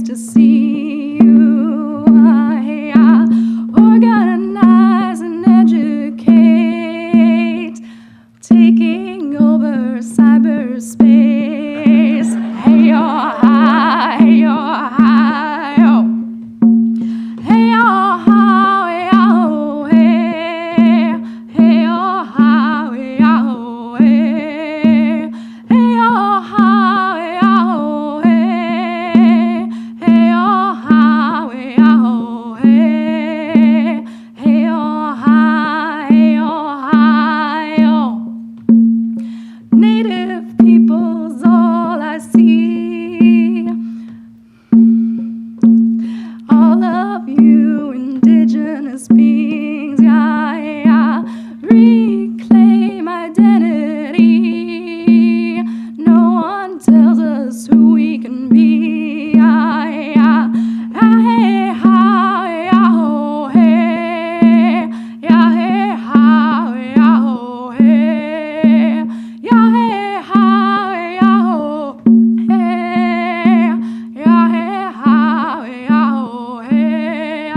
to see you. Organize and educate, taking over cyberspace. Hey, oh, hi, hey, oh, hi, oh. Hey, oh, hi, hey, oh, hey. Hey, oh, hi, hey, oh, hey. Hey, oh, hi, hey, oh, hey. Hey, oh, hi, hey, oh, hey. Hey, oh, hi, hey, oh, hi, oh. Native people's all I see. All of you indigenous beings, yeah, yeah, reclaim identity. No one tells us who we can be, yeah, yeah. Hey, ha, yeah, oh, hey. Yeah, hey, ha, yeah, oh, hey. Yeah, hey, ha, yeah, oh, hey. Yeah, hey, ha, yeah, oh, hey,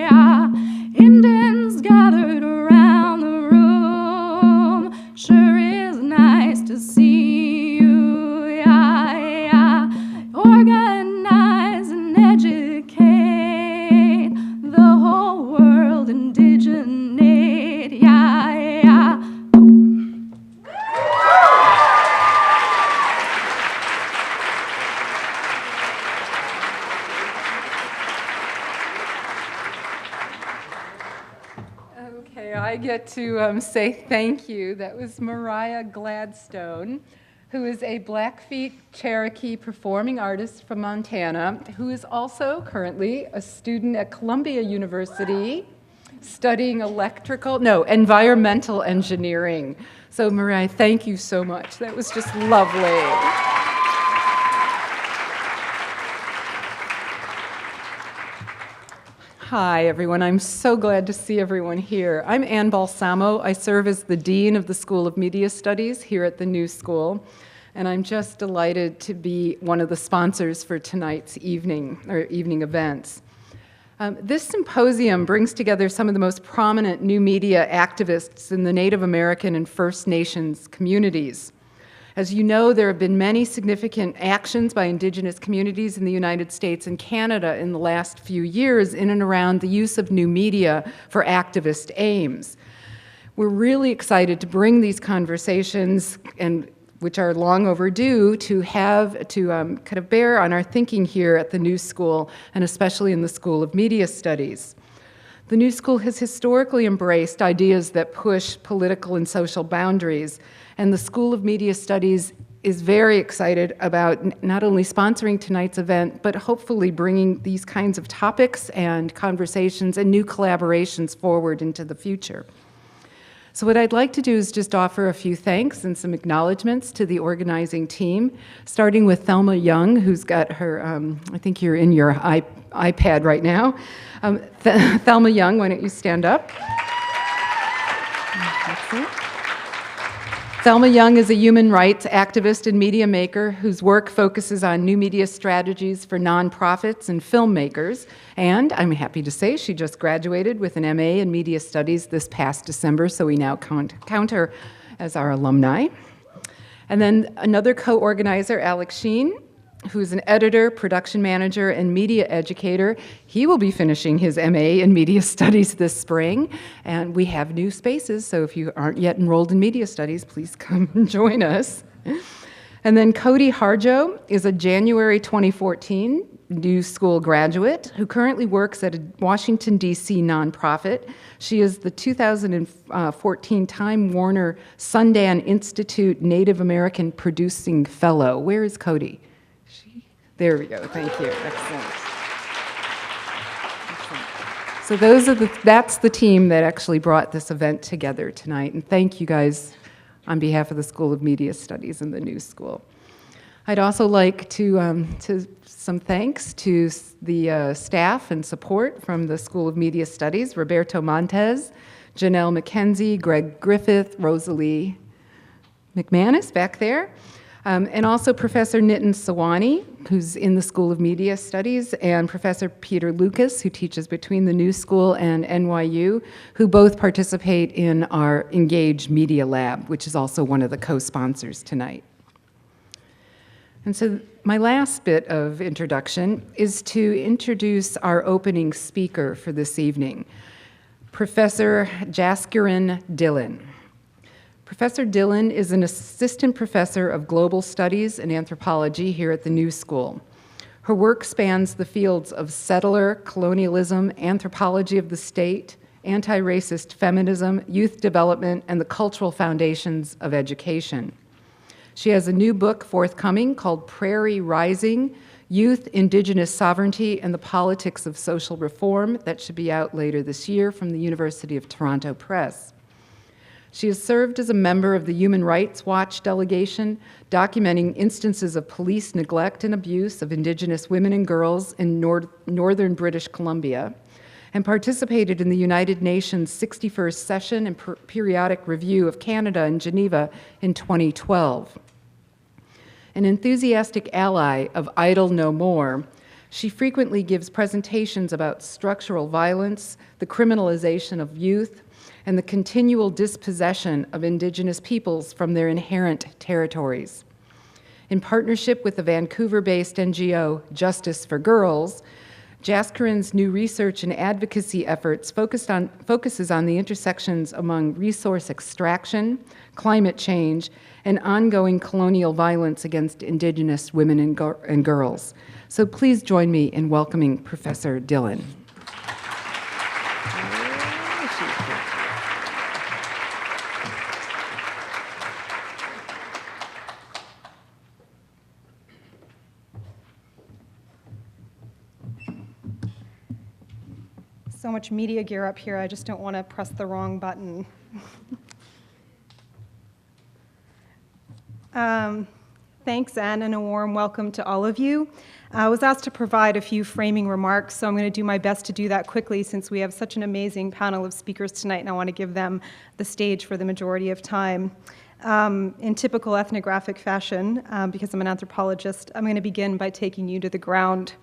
yeah. Indians gathered around the room. Sure is nice to see you, yeah, yeah. Organize and educate the whole world, indigenate, yeah, yeah. Okay, I get to say thank you. That was Mariah Gladstone, who is a Blackfeet Cherokee performing artist from Montana, who is also currently a student at Columbia University studying environmental engineering. So Mariah, thank you so much. That was just lovely. Hi, everyone. I'm so glad to see everyone here. I'm Ann Balsamo. I serve as the Dean of the School of Media Studies here at the New School, and I'm just delighted to be one of the sponsors for tonight's evening events. This symposium brings together some of the most prominent new media activists in the Native American and First Nations communities. As you know, there have been many significant actions by Indigenous communities in the United States and Canada in the last few years in and around the use of new media for activist aims. We're really excited to bring these conversations, which are long overdue, to kind of bear on our thinking here at the New School, and especially in the School of Media Studies. The New School has historically embraced ideas that push political and social boundaries, and the School of Media Studies is very excited about not only sponsoring tonight's event, but hopefully bringing these kinds of topics and conversations and new collaborations forward into the future. So what I'd like to do is just offer a few thanks and some acknowledgments to the organizing team, starting with Thelma Young, who's got her, I think you're in your iPad right now. Thelma Young, why don't you stand up? That's it. Thelma Young is a human rights activist and media maker whose work focuses on new media strategies for nonprofits and filmmakers. And I'm happy to say she just graduated with an MA in Media Studies this past December, so we now count her as our alumni. And then another co-organizer, Alex Sheen, who's an editor, production manager, and media educator. He will be finishing his MA in Media Studies this spring, and we have new spaces, so if you aren't yet enrolled in Media Studies, please come and join us. And then Cody Harjo is a January 2014 New School graduate who currently works at a Washington, D.C. nonprofit. She is the 2014 Time Warner Sundan Institute Native American Producing Fellow. Where is Cody? There we go. Thank you. Excellent. So that's the team that actually brought this event together tonight. And thank you guys on behalf of the School of Media Studies and the New School. I'd also like to some thanks to the staff and support from the School of Media Studies, Roberto Montez, Janelle McKenzie, Greg Griffith, Rosalie McManus back there. And also Professor Nitin Sawani, who's in the School of Media Studies, and Professor Peter Lucas, who teaches between the New School and NYU, who both participate in our Engage Media Lab, which is also one of the co-sponsors tonight. And so my last bit of introduction is to introduce our opening speaker for this evening, Professor Jaskiran Dhillon. Professor Dhillon is an assistant professor of global studies and anthropology here at the New School. Her work spans the fields of settler colonialism, anthropology of the state, anti-racist feminism, youth development, and the cultural foundations of education. She has a new book forthcoming called Prairie Rising: Youth, Indigenous Sovereignty, and the Politics of Social Reform that should be out later this year from the University of Toronto Press. She has served as a member of the Human Rights Watch delegation, documenting instances of police neglect and abuse of Indigenous women and girls in northern British Columbia, and participated in the United Nations 61st Session and Periodic Review of Canada in Geneva in 2012. An enthusiastic ally of Idle No More, she frequently gives presentations about structural violence, the criminalization of youth, and the continual dispossession of Indigenous peoples from their inherent territories. In partnership with the Vancouver-based NGO Justice for Girls, Jaskiran's new research and advocacy efforts focuses on the intersections among resource extraction, climate change, and ongoing colonial violence against Indigenous women and girls. So please join me in welcoming Professor Dhillon. So much media gear up here, I just don't want to press the wrong button. Thanks, Anne, and a warm welcome to all of you. I was asked to provide a few framing remarks, so I'm going to do my best to do that quickly since we have such an amazing panel of speakers tonight, and I want to give them the stage for the majority of time. In typical ethnographic fashion, because I'm an anthropologist, I'm going to begin by taking you to the ground.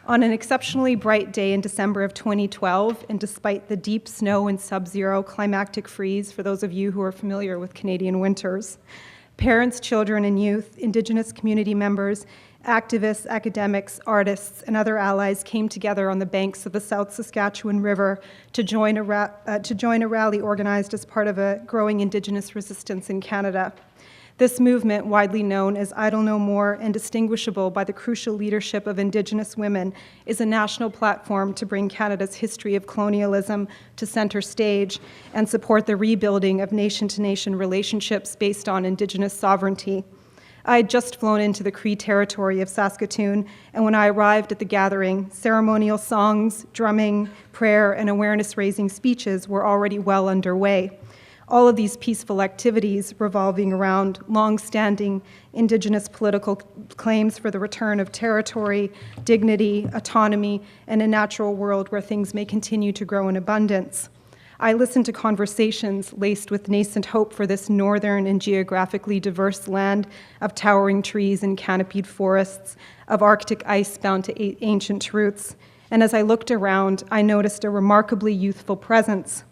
On an exceptionally bright day in December of 2012, and despite the deep snow and sub-zero climactic freeze, for those of you who are familiar with Canadian winters, parents, children, and youth, Indigenous community members, activists, academics, artists, and other allies came together on the banks of the South Saskatchewan River to join a rally organized as part of a growing Indigenous resistance in Canada. This movement, widely known as Idle No More and distinguishable by the crucial leadership of Indigenous women, is a national platform to bring Canada's history of colonialism to center stage and support the rebuilding of nation-to-nation relationships based on Indigenous sovereignty. I had just flown into the Cree territory of Saskatoon, and when I arrived at the gathering, ceremonial songs, drumming, prayer, and awareness-raising speeches were already well underway. All of these peaceful activities revolving around long-standing Indigenous political claims for the return of territory, dignity, autonomy, and a natural world where things may continue to grow in abundance. I listened to conversations laced with nascent hope for this northern and geographically diverse land of towering trees and canopied forests, of Arctic ice bound to ancient roots. And as I looked around, I noticed a remarkably youthful presence.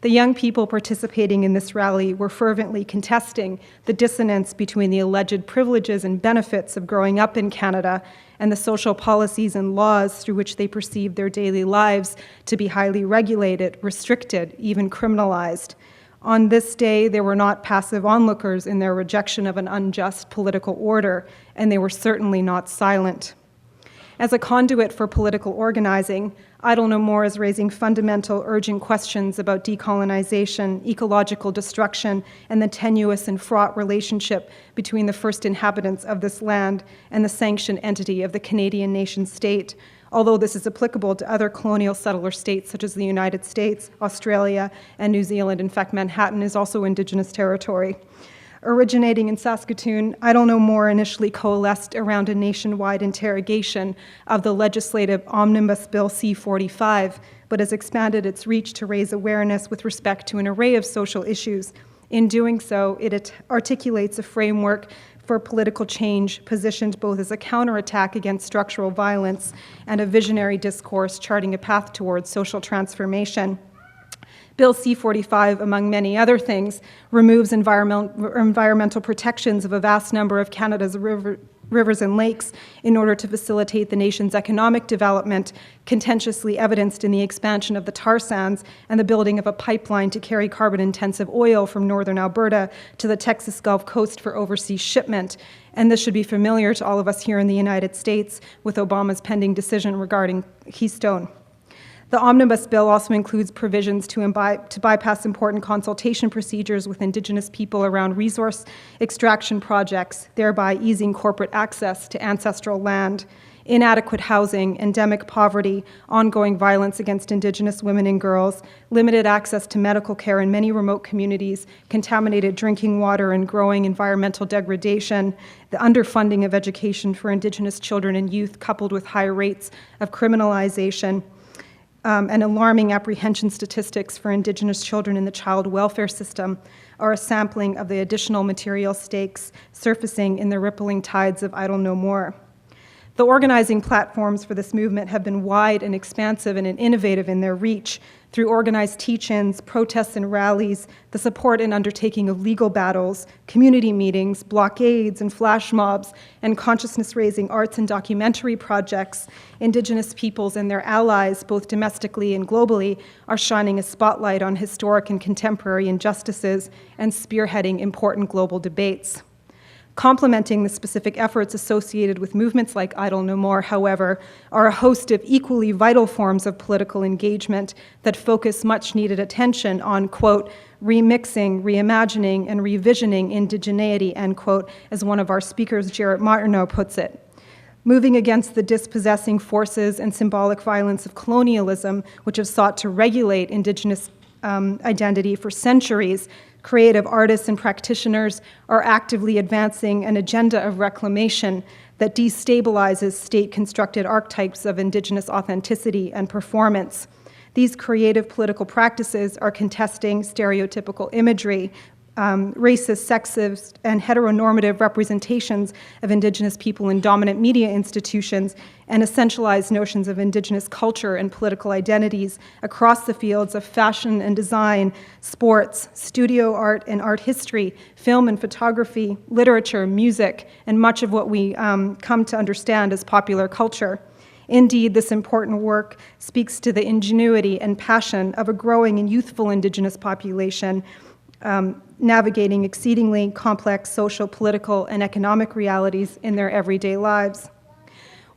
The young people participating in this rally were fervently contesting the dissonance between the alleged privileges and benefits of growing up in Canada and the social policies and laws through which they perceived their daily lives to be highly regulated, restricted, even criminalized. On this day, they were not passive onlookers in their rejection of an unjust political order, and they were certainly not silent. As a conduit for political organizing, Idle No More is raising fundamental, urgent questions about decolonization, ecological destruction, and the tenuous and fraught relationship between the first inhabitants of this land and the sanctioned entity of the Canadian nation-state, although this is applicable to other colonial settler states such as the United States, Australia, and New Zealand. In fact, Manhattan is also Indigenous territory. Originating in Saskatoon, Idle No More initially coalesced around a nationwide interrogation of the legislative omnibus bill C-45, but has expanded its reach to raise awareness with respect to an array of social issues. In doing so, it articulates a framework for political change, positioned both as a counterattack against structural violence and a visionary discourse charting a path towards social transformation. Bill C-45, among many other things, removes environmental protections of a vast number of Canada's rivers and lakes in order to facilitate the nation's economic development, contentiously evidenced in the expansion of the tar sands and the building of a pipeline to carry carbon-intensive oil from northern Alberta to the Texas Gulf Coast for overseas shipment. And this should be familiar to all of us here in the United States with Obama's pending decision regarding Keystone. The Omnibus Bill also includes provisions to bypass important consultation procedures with Indigenous people around resource extraction projects, thereby easing corporate access to ancestral land. Inadequate housing, endemic poverty, ongoing violence against Indigenous women and girls, limited access to medical care in many remote communities, contaminated drinking water and growing environmental degradation, the underfunding of education for Indigenous children and youth coupled with high rates of criminalization, and alarming apprehension statistics for Indigenous children in the child welfare system are a sampling of the additional material stakes surfacing in the rippling tides of Idle No More. The organizing platforms for this movement have been wide and expansive and innovative in their reach through organized teach-ins, protests and rallies, the support and undertaking of legal battles, community meetings, blockades and flash mobs, and consciousness-raising arts and documentary projects. Indigenous peoples and their allies, both domestically and globally, are shining a spotlight on historic and contemporary injustices and spearheading important global debates. Complementing the specific efforts associated with movements like Idle No More, however, are a host of equally vital forms of political engagement that focus much needed attention on, quote, remixing, reimagining, and revisioning indigeneity, end quote, as one of our speakers, Jarrett Martineau, puts it. Moving against the dispossessing forces and symbolic violence of colonialism, which have sought to regulate Indigenous identity for centuries, creative artists and practitioners are actively advancing an agenda of reclamation that destabilizes state-constructed archetypes of Indigenous authenticity and performance. These creative political practices are contesting stereotypical imagery, racist, sexist, and heteronormative representations of Indigenous people in dominant media institutions, and essentialized notions of Indigenous culture and political identities across the fields of fashion and design, sports, studio art and art history, film and photography, literature, music, and much of what we come to understand as popular culture. Indeed, this important work speaks to the ingenuity and passion of a growing and youthful Indigenous population, navigating exceedingly complex social, political, and economic realities in their everyday lives.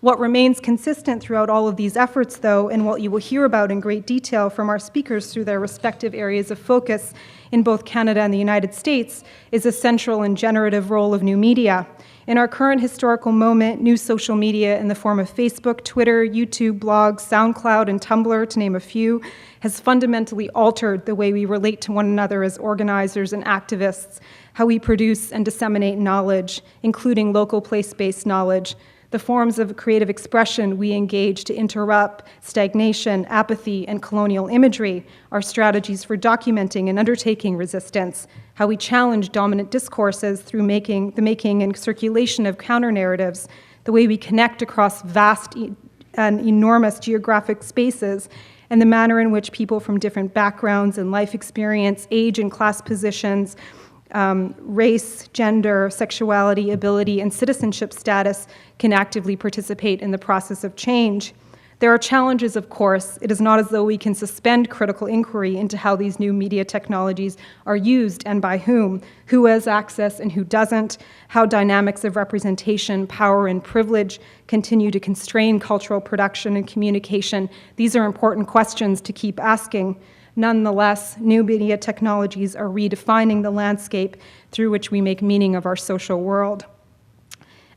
What remains consistent throughout all of these efforts, though, and what you will hear about in great detail from our speakers through their respective areas of focus in both Canada and the United States, is a central and generative role of new media. In our current historical moment, new social media in the form of Facebook, Twitter, YouTube, blogs, SoundCloud, and Tumblr, to name a few, has fundamentally altered the way we relate to one another as organizers and activists, how we produce and disseminate knowledge, including local place-based knowledge, the forms of creative expression we engage to interrupt stagnation, apathy, and colonial imagery, our strategies for documenting and undertaking resistance, how we challenge dominant discourses through the making and circulation of counter-narratives, the way we connect across vast and enormous geographic spaces, and the manner in which people from different backgrounds and life experience, age and class positions, race, gender, sexuality, ability, and citizenship status can actively participate in the process of change. There are challenges, of course. It is not as though we can suspend critical inquiry into how these new media technologies are used and by whom, who has access and who doesn't, how dynamics of representation, power, and privilege continue to constrain cultural production and communication. These are important questions to keep asking. Nonetheless, new media technologies are redefining the landscape through which we make meaning of our social world.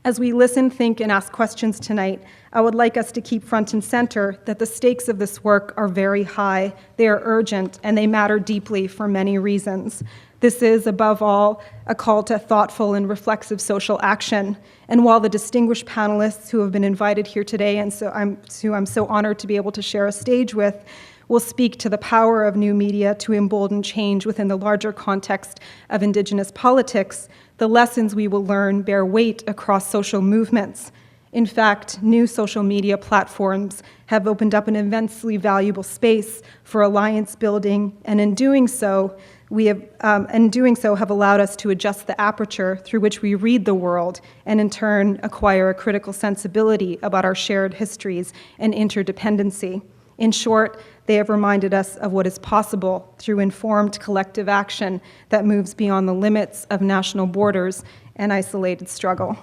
As we listen, think, and ask questions tonight, I would like us to keep front and center that the stakes of this work are very high, they are urgent, and they matter deeply for many reasons. This is, above all, a call to thoughtful and reflexive social action. And while the distinguished panelists who have been invited here today and who I'm so honored to be able to share a stage with, will speak to the power of new media to embolden change within the larger context of Indigenous politics, the lessons we will learn bear weight across social movements. In fact, new social media platforms have opened up an immensely valuable space for alliance building, and in doing so, have allowed us to adjust the aperture through which we read the world, and in turn acquire a critical sensibility about our shared histories and interdependency. In short, they have reminded us of what is possible through informed collective action that moves beyond the limits of national borders and isolated struggle.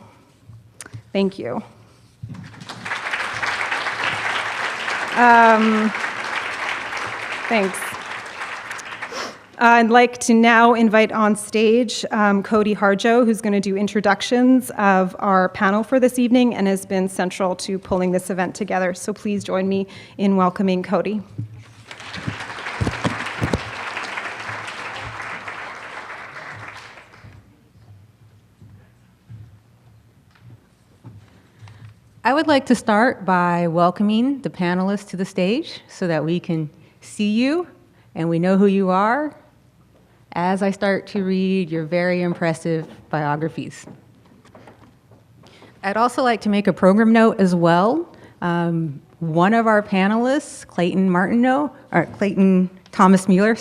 Thank you. Thanks. I'd like to now invite on stage Cody Harjo, who's going to do introductions of our panel for this evening and has been central to pulling this event together. So please join me in welcoming Cody. I would like to start by welcoming the panelists to the stage so that we can see you and we know who you are as I start to read your very impressive biographies. I'd also like to make a program note as well. One of our panelists, Clayton Thomas-Muller,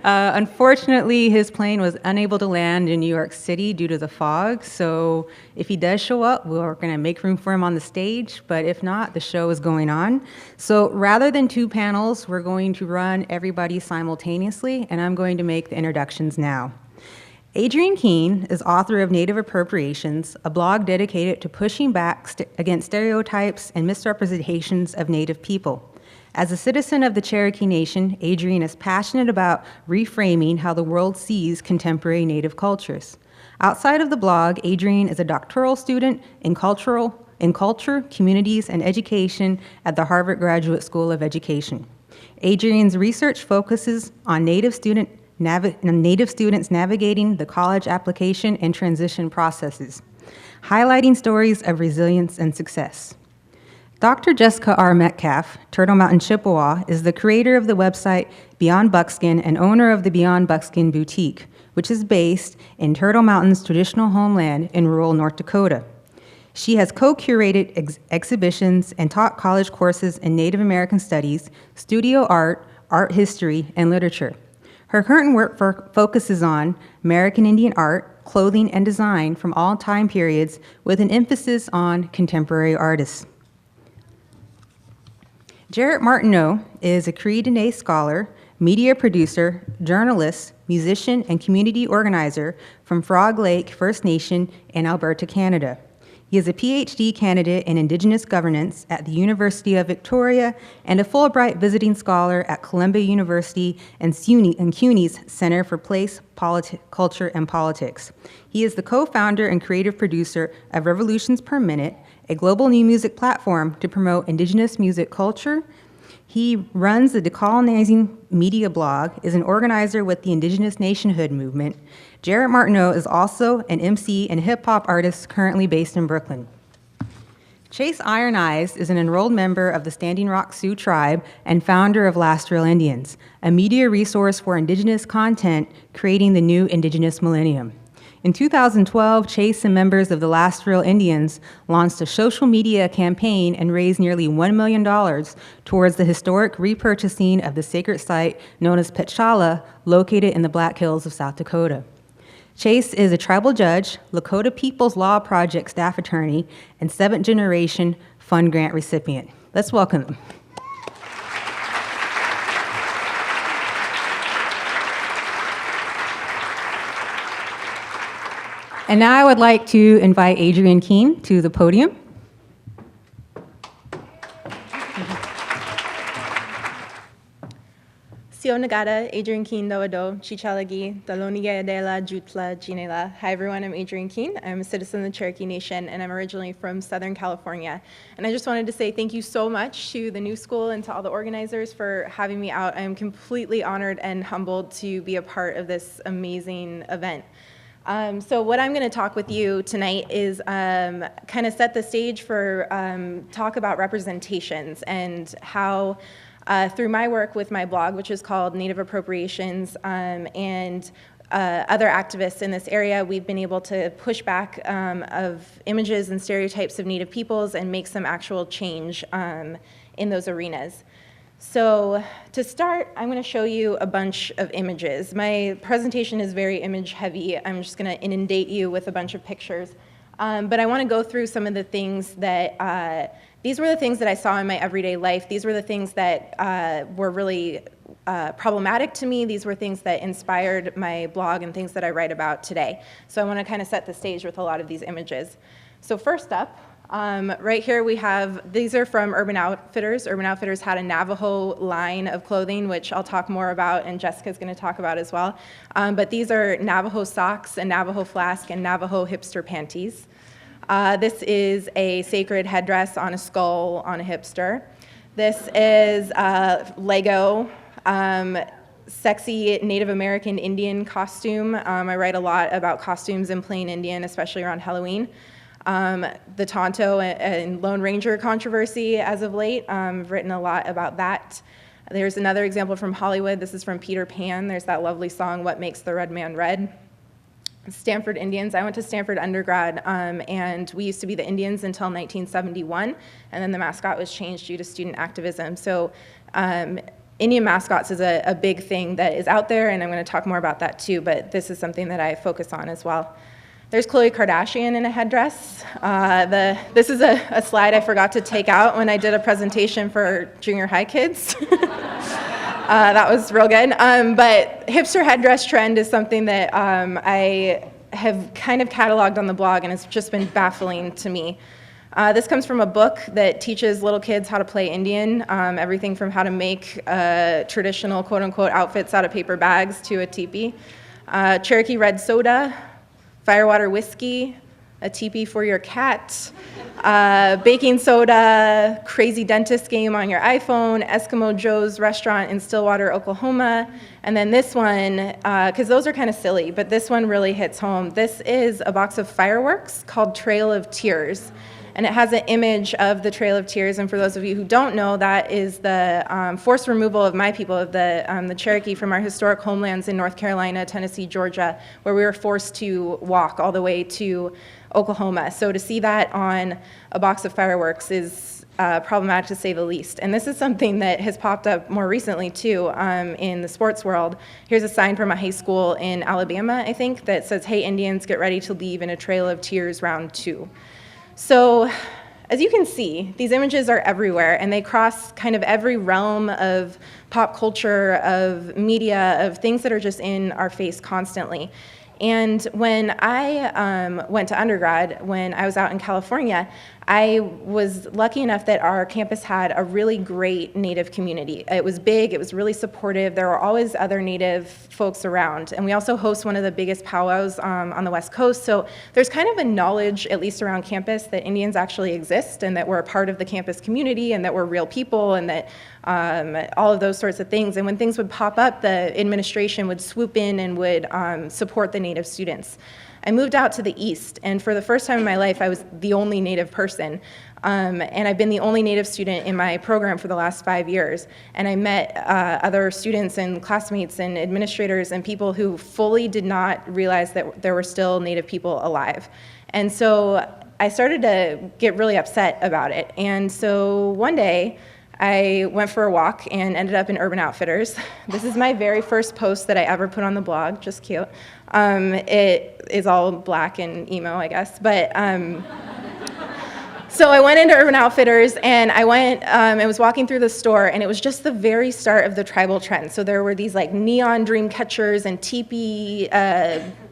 unfortunately, his plane was unable to land in New York City due to the fog, so if he does show up, we're going to make room for him on the stage, but if not, the show is going on. So rather than two panels, we're going to run everybody simultaneously, and I'm going to make the introductions now. Adrienne Keene is author of Native Appropriations, a blog dedicated to pushing back against stereotypes and misrepresentations of Native people. As a citizen of the Cherokee Nation, Adrienne is passionate about reframing how the world sees contemporary Native cultures. Outside of the blog, Adrienne is a doctoral student in culture, communities, and education at the Harvard Graduate School of Education. Adrienne's research focuses on Native students navigating the college application and transition processes, highlighting stories of resilience and success. Dr. Jessica R. Metcalf, Turtle Mountain, Chippewa, is the creator of the website Beyond Buckskin and owner of the Beyond Buckskin Boutique, which is based in Turtle Mountain's traditional homeland in rural North Dakota. She has co-curated exhibitions and taught college courses in Native American studies, studio art, art history, and literature. Her current work focuses on American Indian art, clothing, and design from all time periods with an emphasis on contemporary artists. Jarrett Martineau is a Cree Dene scholar, media producer, journalist, musician, and community organizer from Frog Lake First Nation in Alberta, Canada. He is a PhD candidate in Indigenous governance at the University of Victoria and a Fulbright visiting scholar at Columbia University and CUNY's Center for Place, Culture, and Politics. He is the co-founder and creative producer of Revolutions Per Minute, a global new music platform to promote Indigenous music culture. He runs the Decolonizing Media blog, is an organizer with the Indigenous Nationhood movement. Jarrett Martineau is also an MC and hip-hop artist currently based in Brooklyn. Chase Iron Eyes is an enrolled member of the Standing Rock Sioux tribe and founder of Last Real Indians, a media resource for Indigenous content creating the new Indigenous millennium. In 2012, Chase and members of the Last Real Indians launched a social media campaign and raised nearly $1 million towards the historic repurchasing of the sacred site known as Petchala, located in the Black Hills of South Dakota. Chase is a tribal judge, Lakota People's Law Project staff attorney, and seventh-generation fund grant recipient. Let's welcome them. And now I would like to invite Adrienne Keene to the podium. Sio Nagata, Adrienne Keene Doado, Chichalagi, Daloniga Adela, Jutla, Ginela. Hi everyone, I'm Adrienne Keene. I'm a citizen of the Cherokee Nation and I'm originally from Southern California. And I just wanted to say thank you so much to the New School and to all the organizers for having me out. I am completely honored and humbled to be a part of this amazing event. So what I'm going to talk with you tonight is kind of set the stage for talk about representations and how Through my work with my blog, which is called Native Appropriations, and other activists in this area, we've been able to push back of images and stereotypes of Native peoples and make some actual change in those arenas. So to start, I'm going to show you a bunch of images. My presentation is very image heavy. I'm just going to inundate you with a bunch of pictures. But I want to go through some of the things that, these were the things that I saw in my everyday life. These were the things that were really problematic to me. These were things that inspired my blog and things that I write about today. So I want to kind of set the stage with a lot of these images. So first up, right here we have, these are from Urban Outfitters. Urban Outfitters had a Navajo line of clothing, which I'll talk more about and Jessica's going to talk about as well. But these are Navajo socks, a Navajo flask, and Navajo hipster panties. This is a sacred headdress on a skull on a hipster. This is Lego, sexy Native American Indian costume. I write a lot about costumes in plain Indian, especially around Halloween. The Tonto and Lone Ranger controversy as of late. I've written a lot about that. There's another example from Hollywood. This is from Peter Pan. There's that lovely song, What Makes the Red Man Red? Stanford Indians. I went to Stanford undergrad, and we used to be the Indians until 1971, and then the mascot was changed due to student activism. So Indian mascots is a big thing that is out there, and I'm going to talk more about that too, but this is something that I focus on as well. There's Khloe Kardashian in a headdress. This is a slide I forgot to take out when I did a presentation for junior high kids. That was real good. But hipster headdress trend is something that I have kind of cataloged on the blog, and it's just been baffling to me. This comes from a book that teaches little kids how to play Indian, everything from how to make traditional quote-unquote outfits out of paper bags to a teepee. Cherokee red soda, firewater whiskey, a teepee for your cat, baking soda, crazy dentist game on your iPhone, Eskimo Joe's restaurant in Stillwater, Oklahoma, and then this one, because those are kind of silly, but this one really hits home. This is a box of fireworks called Trail of Tears, and it has an image of the Trail of Tears, and for those of you who don't know, that is the forced removal of my people, of the Cherokee, from our historic homelands in North Carolina, Tennessee, Georgia, where we were forced to walk all the way to Oklahoma. So to see that on a box of fireworks is problematic to say the least. And this is something that has popped up more recently too in the sports world. Here's a sign from a high school in Alabama, I think, that says, "Hey Indians, get ready to leave in a Trail of Tears round 2. So as you can see, these images are everywhere, and they cross kind of every realm of pop culture, of media, of things that are just in our face constantly. And when I went to undergrad, when I was out in California, I was lucky enough that our campus had a really great Native community. It was big, it was really supportive, there were always other Native folks around. And we also host one of the biggest powwows on the West Coast, so there's kind of a knowledge, at least around campus, that Indians actually exist and that we're a part of the campus community and that we're real people and that all of those sorts of things. And when things would pop up, the administration would swoop in and would support the Native students. I moved out to the east, and for the first time in my life, I was the only Native person. And I've been the only Native student in my program for the last 5 years. And I met other students and classmates and administrators and people who fully did not realize that there were still Native people alive. And so I started to get really upset about it. And so one day, I went for a walk and ended up in Urban Outfitters. This is my very first post that I ever put on the blog, just cute. It is all black and emo, I guess, but so I went into Urban Outfitters and I was walking through the store, and it was just the very start of the tribal trend. So there were these like neon dream catchers and teepee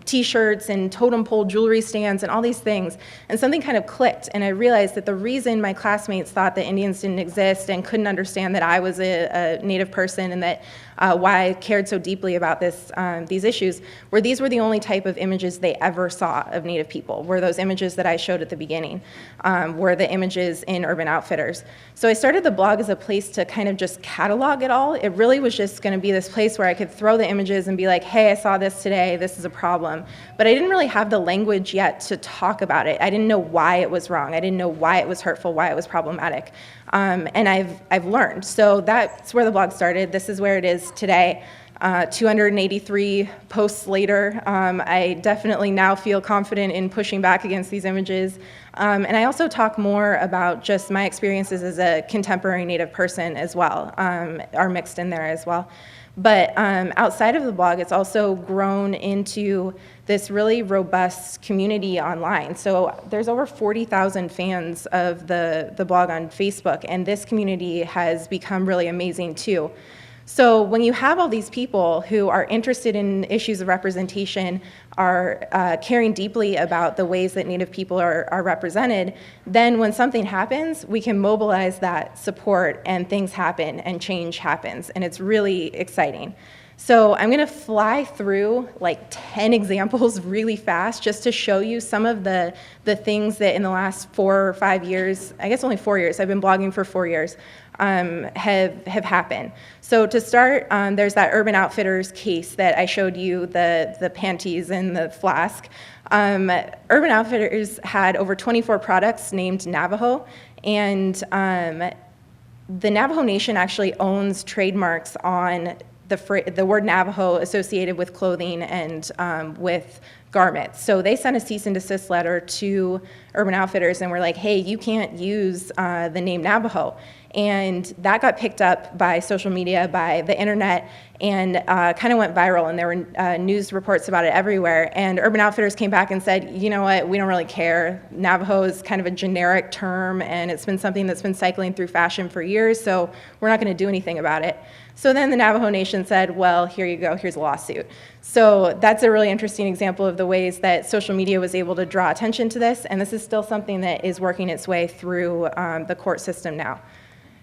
t-shirts and totem pole jewelry stands and all these things, and something kind of clicked, and I realized that the reason my classmates thought that Indians didn't exist and couldn't understand that I was a Native person and that why I cared so deeply about these issues, these were the only type of images they ever saw of Native people, were those images that I showed at the beginning, were the images in Urban Outfitters. So I started the blog as a place to kind of just catalog it all. It really was just going to be this place where I could throw the images and be like, hey, I saw this today, this is a problem. problem, but I didn't really have the language yet to talk about it. I didn't know why it was wrong. I didn't know why it was hurtful, why it was problematic. And I've learned. So that's where the blog started. This is where it is today. 283 posts later, I definitely now feel confident in pushing back against these images. And I also talk more about just my experiences as a contemporary Native person as well, are mixed in there as well. But outside of the blog, it's also grown into this really robust community online. So there's over 40,000 fans of the blog on Facebook, and this community has become really amazing too. So when you have all these people who are interested in issues of representation, are caring deeply about the ways that Native people are represented, then when something happens, we can mobilize that support and things happen and change happens, and it's really exciting. So I'm gonna fly through like 10 examples really fast just to show you some of the things that in the last 4 or 5 years, I guess only 4 years, I've been blogging for 4 years, have happened. So to start, there's that Urban Outfitters case that I showed you, the panties and the flask. Urban Outfitters had over 24 products named Navajo, and the Navajo Nation actually owns trademarks on the word Navajo associated with clothing and with garments. So they sent a cease and desist letter to Urban Outfitters and were like, hey, you can't use the name Navajo. And that got picked up by social media, by the internet, and kind of went viral, and there were news reports about it everywhere. And Urban Outfitters came back and said, you know what, we don't really care. Navajo is kind of a generic term, and it's been something that's been cycling through fashion for years, so we're not gonna do anything about it. So then the Navajo Nation said, well, here you go, here's a lawsuit. So that's a really interesting example of the ways that social media was able to draw attention to this, and this is still something that is working its way through the court system now.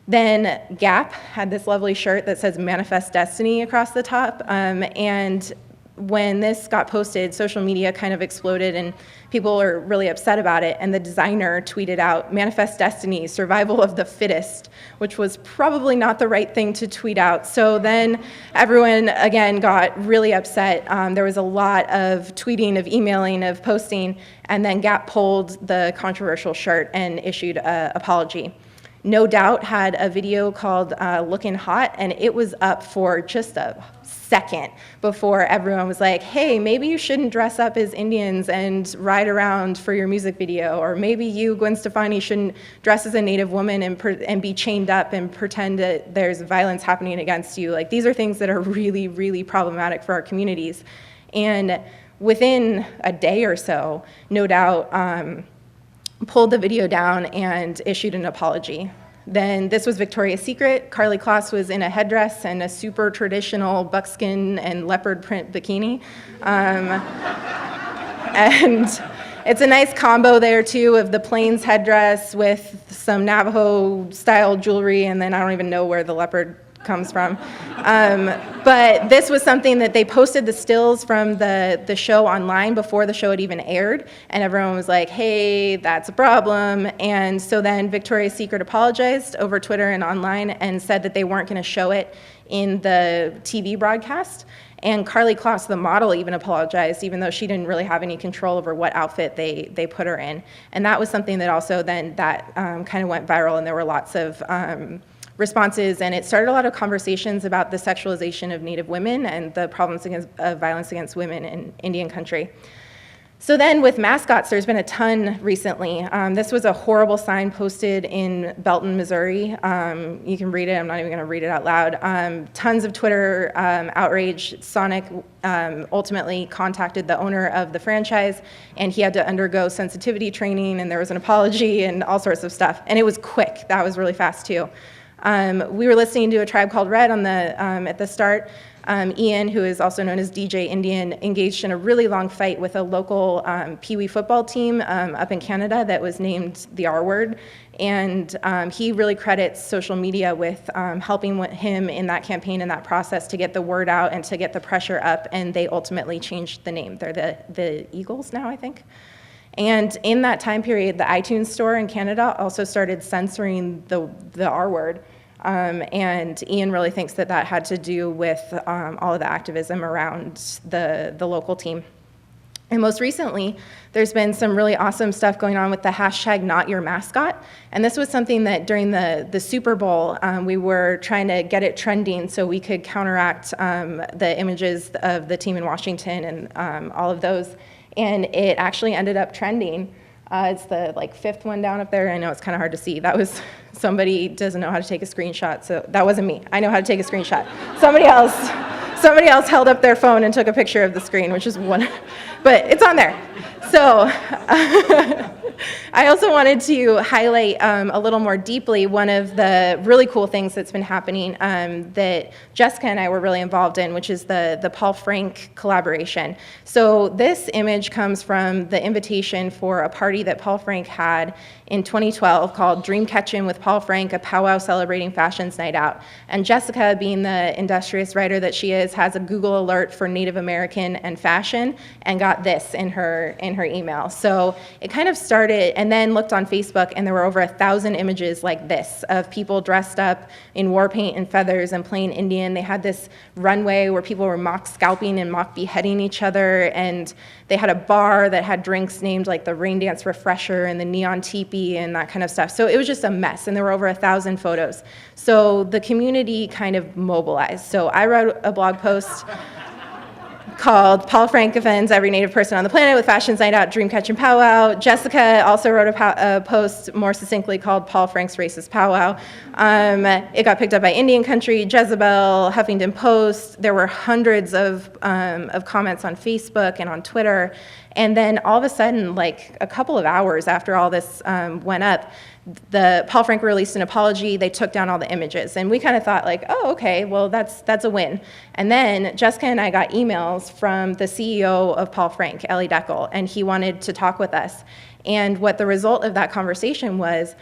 Then Gap had this lovely shirt that says Manifest Destiny across the top, and when this got posted, social media kind of exploded and people are really upset about it, and the designer tweeted out, Manifest Destiny, survival of the fittest, which was probably not the right thing to tweet out. So then everyone, again, got really upset. There was a lot of tweeting, of emailing, of posting, and then Gap pulled the controversial shirt and issued an apology. No Doubt had a video called Lookin' Hot, and it was up for just a second before everyone was like, hey, maybe you shouldn't dress up as Indians and ride around for your music video, or maybe you, Gwen Stefani, shouldn't dress as a Native woman and be chained up and pretend that there's violence happening against you. Like, these are things that are really, really problematic for our communities. And within a day or so, No Doubt pulled the video down and issued an apology. Then this was Victoria's Secret. Karlie Kloss was in a headdress and a super traditional buckskin and leopard print bikini. And it's a nice combo there too of the Plains headdress with some Navajo style jewelry, and then I don't even know where the leopard comes from. But this was something that they posted the stills from the show online before the show had even aired, and everyone was like, hey, that's a problem. And so then Victoria's Secret apologized over Twitter and online and said that they weren't going to show it in the TV broadcast. And Karlie Kloss, the model, even apologized, even though she didn't really have any control over what outfit they put her in. And that was something that also then that kind of went viral, and there were lots of responses, and it started a lot of conversations about the sexualization of Native women and the problems of violence against women in Indian country. So then with mascots, there's been a ton recently. This was a horrible sign posted in Belton, Missouri. You can read it, I'm not even gonna read it out loud. Tons of Twitter outrage. Sonic ultimately contacted the owner of the franchise, and he had to undergo sensitivity training, and there was an apology and all sorts of stuff. And it was quick, that was really fast too. We were listening to A Tribe Called Red on at the start. Ian, who is also known as DJ Indian, engaged in a really long fight with a local Pee Wee football team up in Canada that was named the R Word. And he really credits social media with helping him in that campaign and that process to get the word out and to get the pressure up, and they ultimately changed the name. They're the Eagles now, I think. And in that time period, the iTunes store in Canada also started censoring the R word. And Ian really thinks that had to do with all of the activism around the local team. And most recently, there's been some really awesome stuff going on with the hashtag #NotYourMascot. And this was something that during the Super Bowl, we were trying to get it trending so we could counteract the images of the team in Washington and all of those. And it actually ended up trending. It's the fifth one down up there. I know it's kind of hard to see. That was somebody doesn't know how to take a screenshot, so that wasn't me. I know how to take a screenshot. Somebody else held up their phone and took a picture of the screen, which is one, but it's on there. So I also wanted to highlight a little more deeply one of the really cool things that's been happening that Jessica and I were really involved in, which is the Paul Frank collaboration. So this image comes from the invitation for a party that Paul Frank had in 2012 called Dream Catchin' with Paul Frank, a powwow celebrating fashions night out. And Jessica, being the industrious writer that she is, has a Google alert for Native American and fashion and got this in her email. So it kind of started, and then looked on Facebook, and there were over 1,000 images like this of people dressed up in war paint and feathers and playing Indian. They had this runway where people were mock scalping and mock beheading each other, and they had a bar that had drinks named like the Rain Dance Refresher and the Neon Teepee and that kind of stuff. So it was just a mess, and there were over 1,000 photos. So the community kind of mobilized. So I wrote a blog post called Paul Frank Offends Every Native Person on the Planet with Fashions Night Out, Dream Catchin' Powwow. Jessica also wrote a post more succinctly called Paul Frank's Racist Powwow. It got picked up by Indian Country, Jezebel, Huffington Post. There were hundreds of comments on Facebook and on Twitter. And then all of a sudden, like a couple of hours after all this went up, Paul Frank released an apology. They took down all the images, and we kind of thought like, oh, okay, well that's a win. And then Jessica and I got emails from the CEO of Paul Frank, Ellie Deckel, and he wanted to talk with us. And what the result of that conversation was,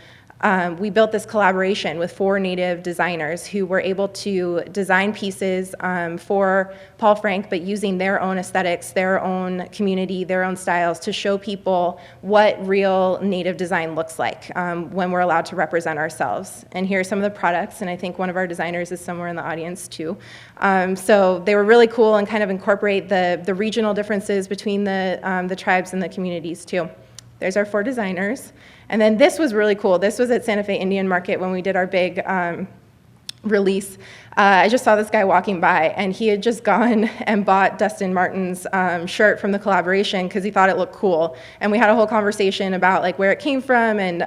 we built this collaboration with 4 Native designers who were able to design pieces for Paul Frank, but using their own aesthetics, their own community, their own styles to show people what real Native design looks like when we're allowed to represent ourselves. And here are some of the products, and I think one of our designers is somewhere in the audience too. So they were really cool and kind of incorporate the regional differences between the tribes and the communities too. There's our 4 designers. And then this was really cool. This was at Santa Fe Indian Market when we did our big release. I just saw this guy walking by, and he had just gone and bought Dustin Martin's shirt from the collaboration because he thought it looked cool. And we had a whole conversation about like where it came from and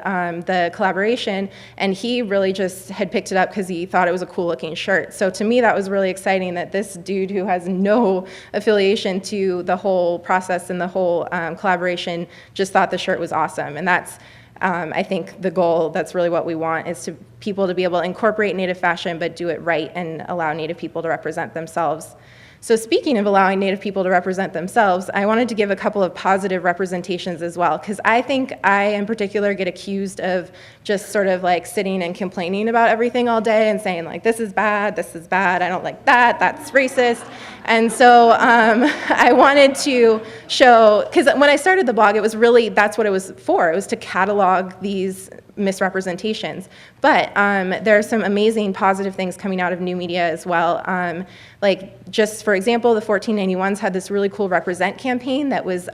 the collaboration, and he really just had picked it up because he thought it was a cool looking shirt. So to me, that was really exciting that this dude who has no affiliation to the whole process and the whole collaboration just thought the shirt was awesome. And that's I think the goal, that's really what we want, is to people to be able to incorporate Native fashion but do it right and allow Native people to represent themselves. So speaking of allowing Native people to represent themselves, I wanted to give a couple of positive representations as well, because I think I in particular get accused of just sort of like sitting and complaining about everything all day and saying like, this is bad, I don't like that, that's racist. And so I wanted to show, because when I started the blog, it was really, that's what it was for. It was to catalog these misrepresentations. But there are some amazing positive things coming out of new media as well. Like just for example, the 1491s had this really cool Represent campaign that was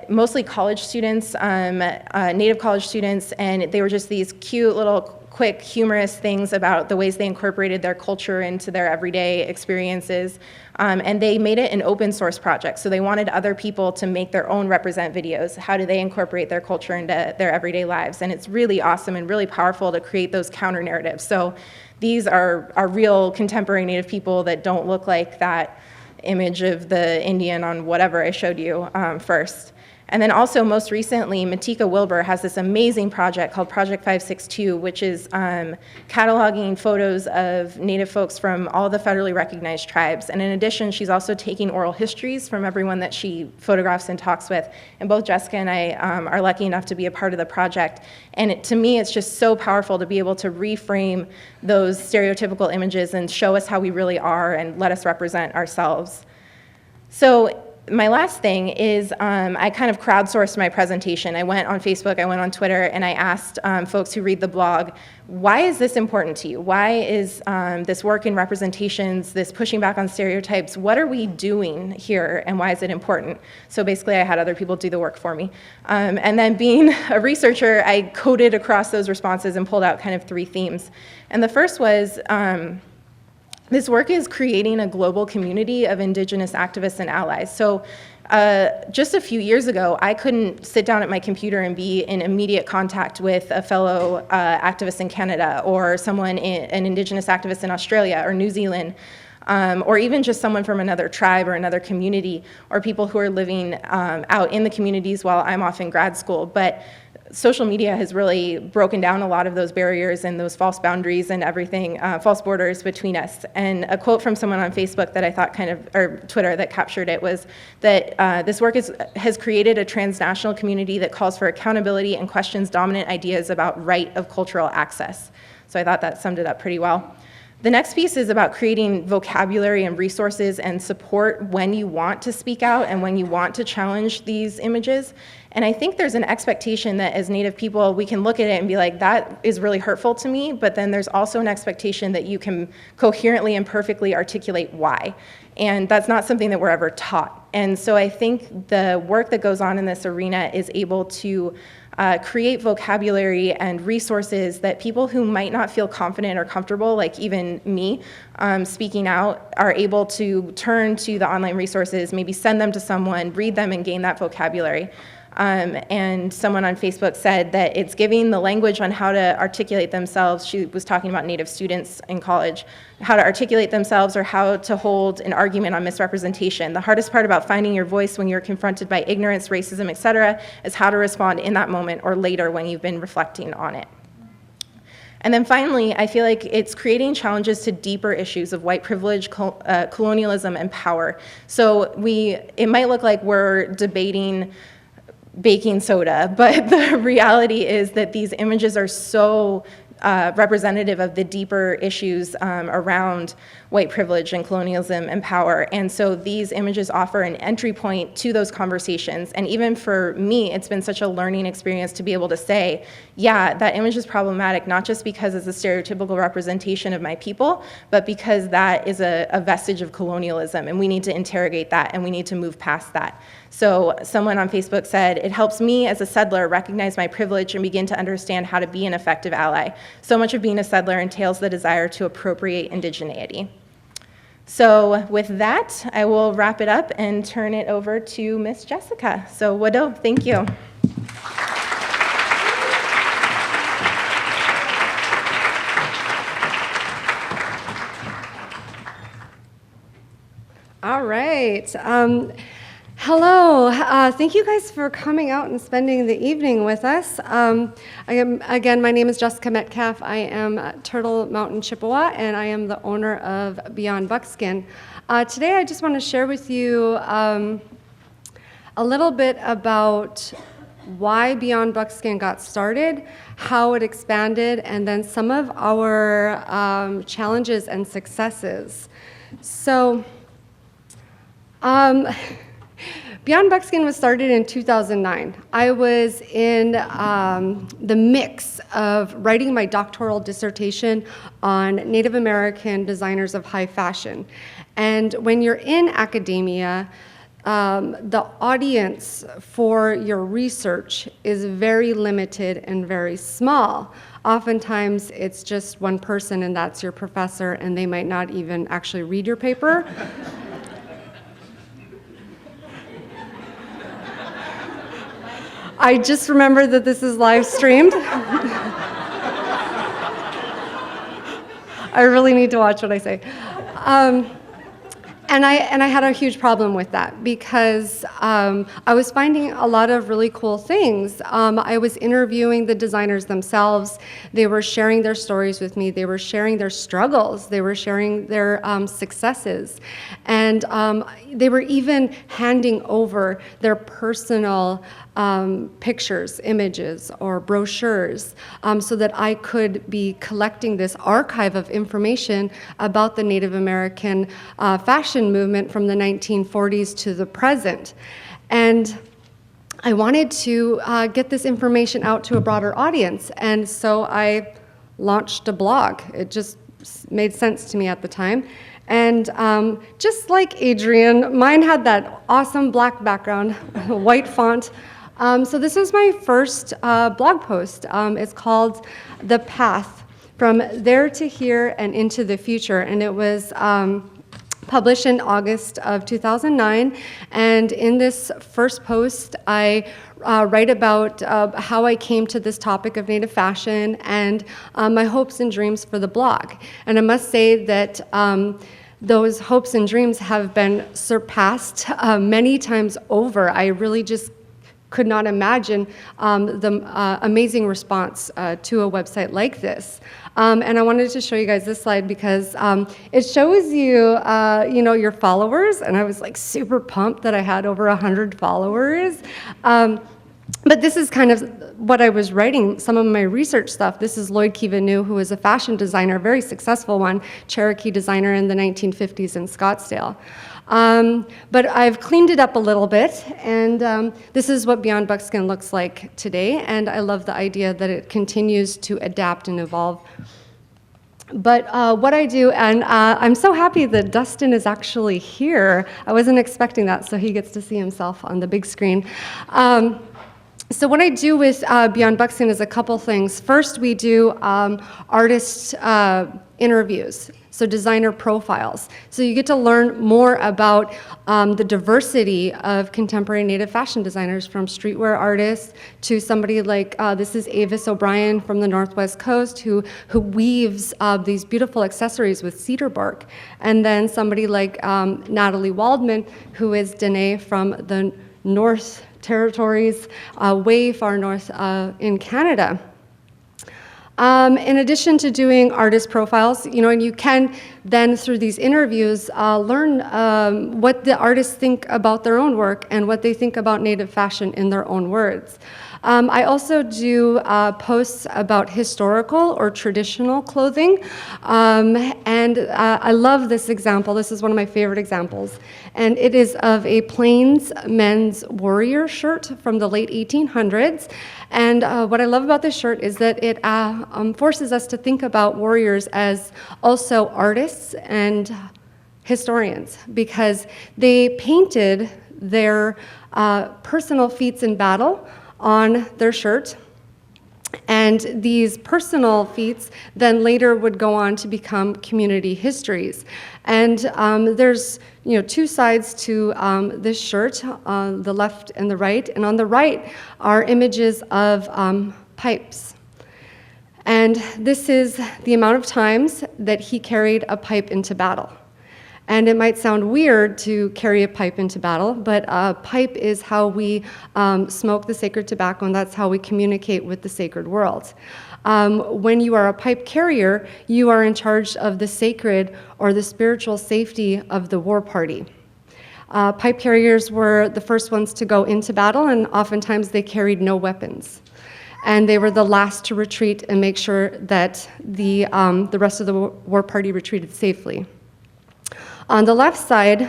mostly college students, Native college students, and they were just these cute little quick humorous things about the ways they incorporated their culture into their everyday experiences. And they made it an open source project. So they wanted other people to make their own Represent videos. How do they incorporate their culture into their everyday lives? And it's really awesome and really powerful to create those counter narratives. So these are real contemporary Native people that don't look like that image of the Indian on whatever I showed you first. And then also most recently, Matika Wilbur has this amazing project called Project 562, which is cataloging photos of Native folks from all the federally recognized tribes. And in addition, she's also taking oral histories from everyone that she photographs and talks with. And both Jessica and I are lucky enough to be a part of the project. And to me, it's just so powerful to be able to reframe those stereotypical images and show us how we really are and let us represent ourselves. So my last thing is I kind of crowdsourced my presentation. I went on Facebook, I went on Twitter, and I asked folks who read the blog, why is this important to you? Why is this work in representations, this pushing back on stereotypes, what are we doing here and why is it important? So basically I had other people do the work for me. And then being a researcher, I coded across those responses and pulled out kind of 3 themes. And the first was, this work is creating a global community of Indigenous activists and allies. So just a few years ago, I couldn't sit down at my computer and be in immediate contact with a fellow activist in Canada or someone, an Indigenous activist in Australia or New Zealand, or even just someone from another tribe or another community, or people who are living out in the communities while I'm off in grad school. But social media has really broken down a lot of those barriers and those false boundaries and everything, false borders between us. And a quote from someone on Facebook that I thought or Twitter that captured it was that this work has created a transnational community that calls for accountability and questions dominant ideas about right of cultural access. So I thought that summed it up pretty well. The next piece is about creating vocabulary and resources and support when you want to speak out and when you want to challenge these images. And I think there's an expectation that as Native people, we can look at it and be like, that is really hurtful to me, but then there's also an expectation that you can coherently and perfectly articulate why. And that's not something that we're ever taught. And so I think the work that goes on in this arena is able to create vocabulary and resources that people who might not feel confident or comfortable, like even me, speaking out, are able to turn to the online resources, maybe send them to someone, read them, and gain that vocabulary. And someone on Facebook said that it's giving the language on how to articulate themselves. She was talking about Native students in college, how to articulate themselves or how to hold an argument on misrepresentation. The hardest part about finding your voice when you're confronted by ignorance, racism, etc., is how to respond in that moment or later when you've been reflecting on it. And then finally, I feel like it's creating challenges to deeper issues of white privilege, colonialism, and power. So it might look like we're debating baking soda, but the reality is that these images are so representative of the deeper issues around white privilege and colonialism and power. And so these images offer an entry point to those conversations. And even for me, it's been such a learning experience to be able to say, yeah, that image is problematic, not just because it's a stereotypical representation of my people, but because that is a vestige of colonialism, and we need to interrogate that, and we need to move past that. So someone on Facebook said, it helps me as a settler recognize my privilege and begin to understand how to be an effective ally. So much of being a settler entails the desire to appropriate indigeneity. So with that, I will wrap it up and turn it over to Miss Jessica. So Wado, thank you. All right. Hello. Thank you guys for coming out and spending the evening with us. Again, my name is Jessica Metcalf. I am Turtle Mountain Chippewa, and I am the owner of Beyond Buckskin. Today, I just want to share with you a little bit about why Beyond Buckskin got started, how it expanded, and then some of our challenges and successes. So, Beyond Buckskin was started in 2009. I was in the mix of writing my doctoral dissertation on Native American designers of high fashion. And when you're in academia, the audience for your research is very limited and very small. Oftentimes, it's just one person, and that's your professor, and they might not even actually read your paper. I just remember that this is live streamed. I really need to watch what I say. And I had a huge problem with that because I was finding a lot of really cool things. I was interviewing the designers themselves. They were sharing their stories with me. They were sharing their struggles. They were sharing their successes. And they were even handing over their personal pictures, images, or brochures, so that I could be collecting this archive of information about the Native American fashion movement from the 1940s to the present. And I wanted to get this information out to a broader audience, and so I launched a blog. It just made sense to me at the time. And just like Adrienne, mine had that awesome black background, white font. So this is my first blog post. It's called The Path, From There to Here and Into the Future. And it was published in August of 2009. And in this first post, I write about how I came to this topic of Native fashion and my hopes and dreams for the blog. And I must say that those hopes and dreams have been surpassed many times over. I really just could not imagine the amazing response to a website like this. And I wanted to show you guys this slide because it shows you, your followers, and I was like super pumped that I had over 100 followers. But this is kind of what I was writing, some of my research stuff. This is Lloyd Kiva-New, who was a fashion designer, a very successful one, Cherokee designer in the 1950s in Scottsdale. But I've cleaned it up a little bit, and this is what Beyond Buckskin looks like today, and I love the idea that it continues to adapt and evolve. But what I do, and I'm so happy that Dustin is actually here. I wasn't expecting that, so he gets to see himself on the big screen. So what I do with Beyond Buckskin is a couple things. First, we do artist interviews, so designer profiles. So you get to learn more about the diversity of contemporary Native fashion designers, from streetwear artists to somebody like, this is Avis O'Brien from the Northwest Coast, who weaves these beautiful accessories with cedar bark. And then somebody like Natalie Waldman, who is Dene from the North Territories, way far north in Canada. In addition to doing artist profiles, and you can then through these interviews learn what the artists think about their own work and what they think about Native fashion in their own words. I also do posts about historical or traditional clothing, and I love this example. This is one of my favorite examples, and it is of a Plains men's warrior shirt from the late 1800s. And what I love about this shirt is that it forces us to think about warriors as also artists and historians, because they painted their personal feats in battle on their shirt, and these personal feats then later would go on to become community histories. And there's two sides to this shirt, on the left and the right, and on the right are images of pipes. And this is the amount of times that he carried a pipe into battle. And it might sound weird to carry a pipe into battle, but a pipe is how we smoke the sacred tobacco, and that's how we communicate with the sacred world. When you are a pipe carrier, you are in charge of the sacred or the spiritual safety of the war party. Pipe carriers were the first ones to go into battle, and oftentimes they carried no weapons. And they were the last to retreat and make sure that the rest of the war party retreated safely. On the left side,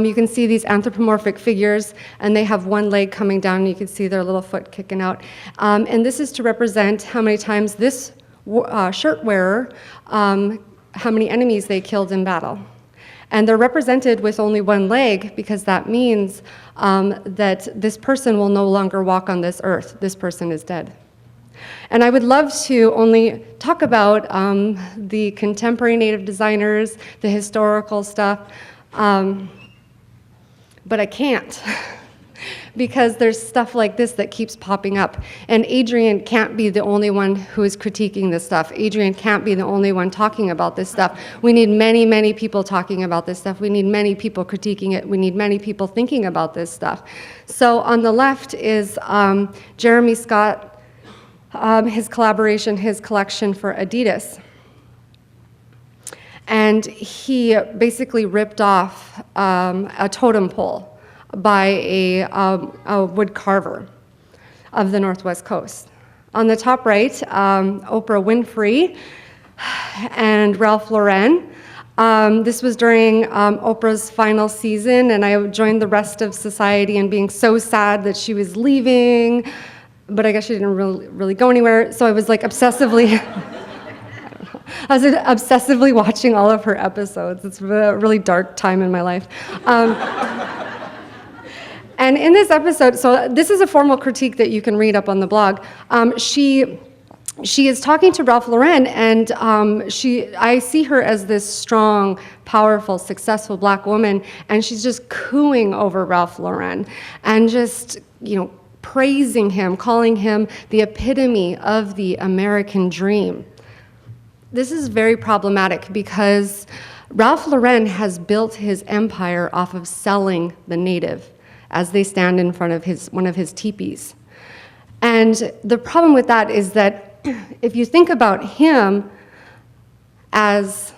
you can see these anthropomorphic figures, and they have one leg coming down, and you can see their little foot kicking out. And this is to represent how many times this shirt wearer, how many enemies they killed in battle. And they're represented with only one leg because that means that this person will no longer walk on this earth. This person is dead. And I would love to only talk about the contemporary Native designers, the historical stuff, but I can't because there's stuff like this that keeps popping up. And Adrienne can't be the only one who is critiquing this stuff. Adrienne can't be the only one talking about this stuff. We need many, many people talking about this stuff. We need many people critiquing it. We need many people thinking about this stuff. So on the left is Jeremy Scott, his collaboration, his collection for Adidas. And he basically ripped off a totem pole by a wood carver. of the Northwest Coast. On the top right, Oprah Winfrey and Ralph Lauren. This was during Oprah's final season, and I joined the rest of society in being so sad that she was leaving, but I guess she didn't really go anywhere, so I was like obsessively watching all of her episodes. It's a really dark time in my life. And in this episode, so this is a formal critique that you can read up on the blog. She is talking to Ralph Lauren, and I see her as this strong, powerful, successful black woman, and she's just cooing over Ralph Lauren and just, praising him, calling him the epitome of the American dream. This is very problematic because Ralph Lauren has built his empire off of selling the native as they stand in front of one of his teepees. And the problem with that is that if you think about him as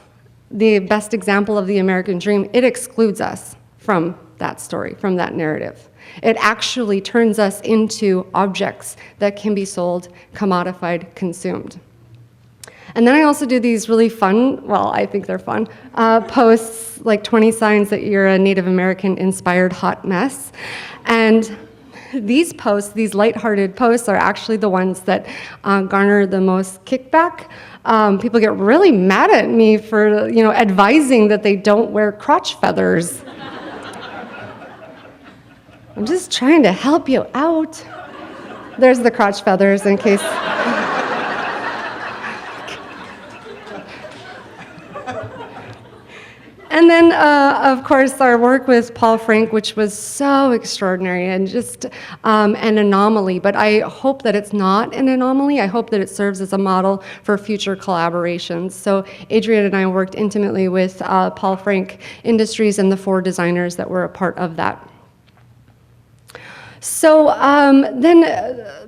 the best example of the American dream, it excludes us from that story, from that narrative. It actually turns us into objects that can be sold, commodified, consumed. And then I also do these really fun, well, I think they're fun, posts, like 20 signs that you're a Native American-inspired hot mess. And these posts, these lighthearted posts, are actually the ones that garner the most kickback. People get really mad at me for, advising that they don't wear crotch feathers. I'm just trying to help you out. There's the crotch feathers in case. And then, of course, our work with Paul Frank, which was so extraordinary and just an anomaly. But I hope that it's not an anomaly. I hope that it serves as a model for future collaborations. So Adrienne and I worked intimately with Paul Frank Industries and the 4 designers that were a part of that. So then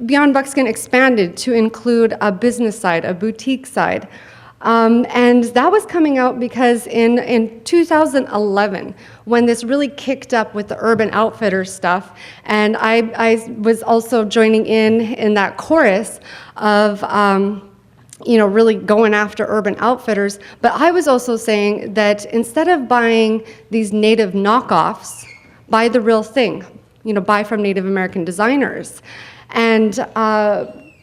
Beyond Buckskin expanded to include a business side, a boutique side. And that was coming out because in 2011, when this really kicked up with the Urban Outfitters stuff, and I was also joining in that chorus of really going after Urban Outfitters, but I was also saying that instead of buying these native knockoffs, buy the real thing, buy from Native American designers. And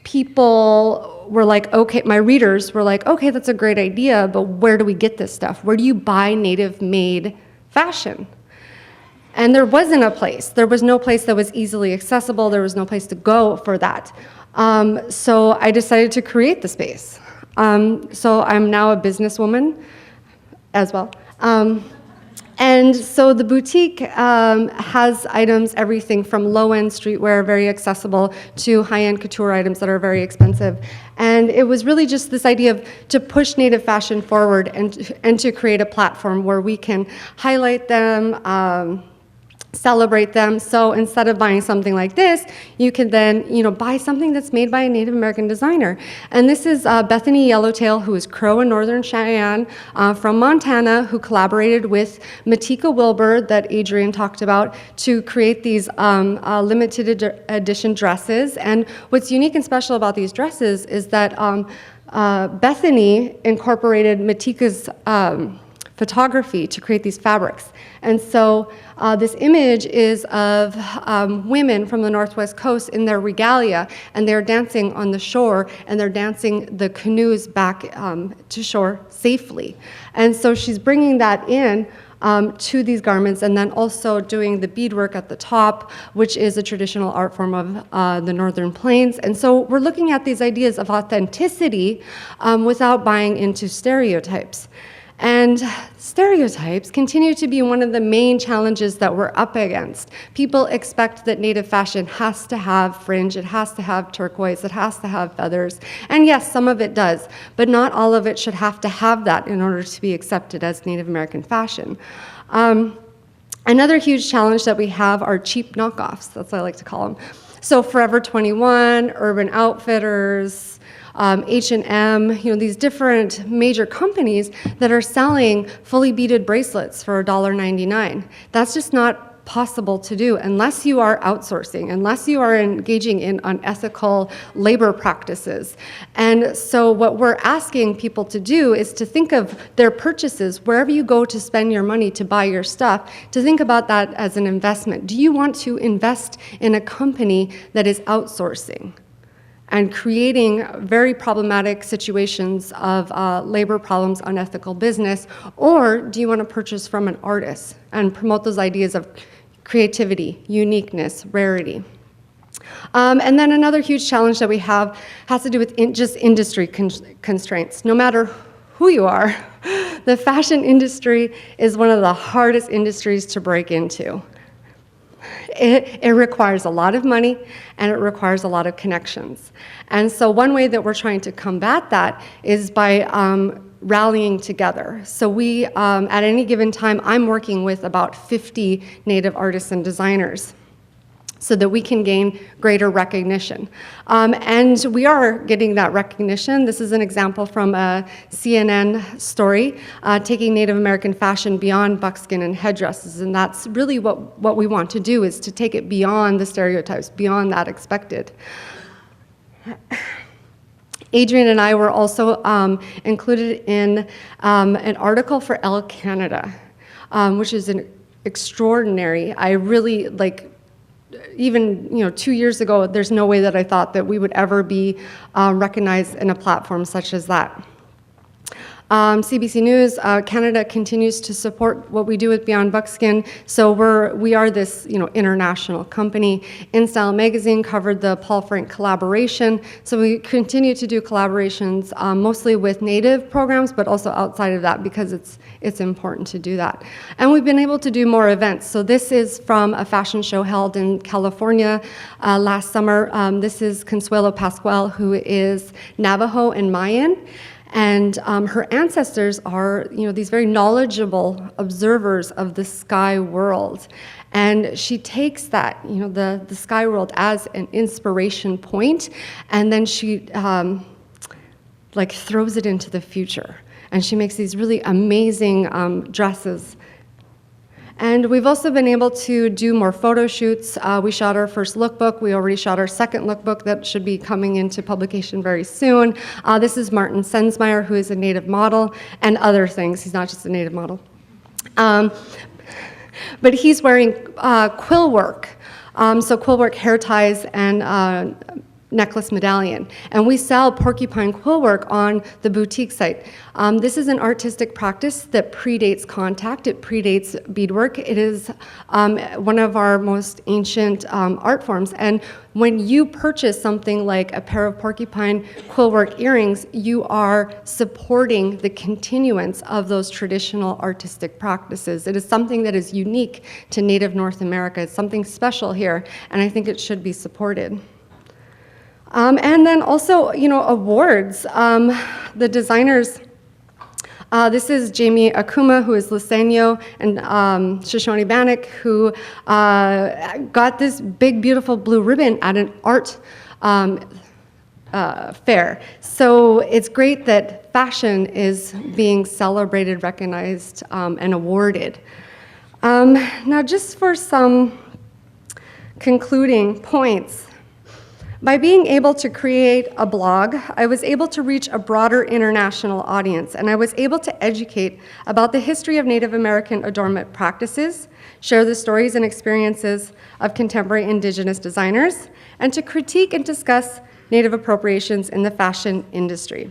people were like, okay, my readers were like, okay, that's a great idea, but where do we get this stuff? Where do you buy native-made fashion? And there wasn't a place. There was no place that was easily accessible. There was no place to go for that. So I decided to create the space. So I'm now a businesswoman as well. And so the boutique has items, everything from low-end streetwear, very accessible, to high-end couture items that are very expensive. And it was really just this idea to push native fashion forward and to create a platform where we can highlight them, celebrate them. So instead of buying something like this, you can then, buy something that's made by a Native American designer. And this is Bethany Yellowtail, who is Crow and Northern Cheyenne from Montana, who collaborated with Matika Wilbur, that Adrienne talked about, to create these limited edition dresses. And what's unique and special about these dresses is that Bethany incorporated Matika's photography to create these fabrics. And so this image is of women from the Northwest Coast in their regalia, and they're dancing on the shore, and they're dancing the canoes back to shore safely. And so she's bringing that in to these garments, and then also doing the beadwork at the top, which is a traditional art form of the Northern Plains. And so we're looking at these ideas of authenticity without buying into stereotypes. And stereotypes continue to be one of the main challenges that we're up against. People expect that native fashion has to have fringe, it has to have turquoise, it has to have feathers. And yes, some of it does, but not all of it should have to have that in order to be accepted as Native American fashion. Another huge challenge that we have are cheap knockoffs, that's what I like to call them. So Forever 21, Urban Outfitters, H&M, these different major companies that are selling fully beaded bracelets for $1.99. That's just not possible to do unless you are outsourcing, unless you are engaging in unethical labor practices. And so what we're asking people to do is to think of their purchases, wherever you go to spend your money to buy your stuff, to think about that as an investment. Do you want to invest in a company that is outsourcing and creating very problematic situations of labor problems, unethical business, or do you want to purchase from an artist and promote those ideas of creativity, uniqueness, rarity? And then another huge challenge that we have has to do with just industry constraints. No matter who you are, the fashion industry is one of the hardest industries to break into. It requires a lot of money, and it requires a lot of connections. And so one way that we're trying to combat that is by rallying together. So we, at any given time, I'm working with about 50 Native artists and designers so that we can gain greater recognition. And we are getting that recognition. This is an example from a CNN story, taking Native American fashion beyond buckskin and headdresses, and that's really what we want to do, is to take it beyond the stereotypes, beyond that expected. Adrienne and I were also included in an article for Elle Canada, which is an extraordinary, I really, even 2 years ago, there's no way that I thought that we would ever be recognized in a platform such as that. CBC News Canada continues to support what we do with Beyond Buckskin, so we are this international company. InStyle magazine covered the Paul Frank collaboration, so we continue to do collaborations mostly with Native programs, but also outside of that because it's important to do that. And we've been able to do more events. So this is from a fashion show held in California last summer. This is Consuelo Pascual, who is Navajo and Mayan. And her ancestors are, these very knowledgeable observers of the sky world. And she takes that, the sky world as an inspiration point, and then she throws it into the future. And she makes these really amazing dresses. And we've also been able to do more photo shoots. We shot our first lookbook. We already shot our second lookbook that should be coming into publication very soon. This is Martin Sensmeyer, who is a Native model, and other things. He's not just a Native model. But he's wearing quill work. So quill work hair ties and necklace medallion. And we sell porcupine quill work on the boutique site. This is an artistic practice that predates contact. It predates beadwork. It is one of our most ancient art forms. And when you purchase something like a pair of porcupine quill work earrings, you are supporting the continuance of those traditional artistic practices. It is something that is unique to Native North America. It's something special here, and I think it should be supported. And then also, awards. The designers, this is Jamie Akuma, who is Luiseño, and Shoshone Bannock, who got this big, beautiful blue ribbon at an art fair. So it's great that fashion is being celebrated, recognized, and awarded. Now, just for some concluding points, by being able to create a blog, I was able to reach a broader international audience, and I was able to educate about the history of Native American adornment practices, share the stories and experiences of contemporary Indigenous designers, and to critique and discuss Native appropriations in the fashion industry.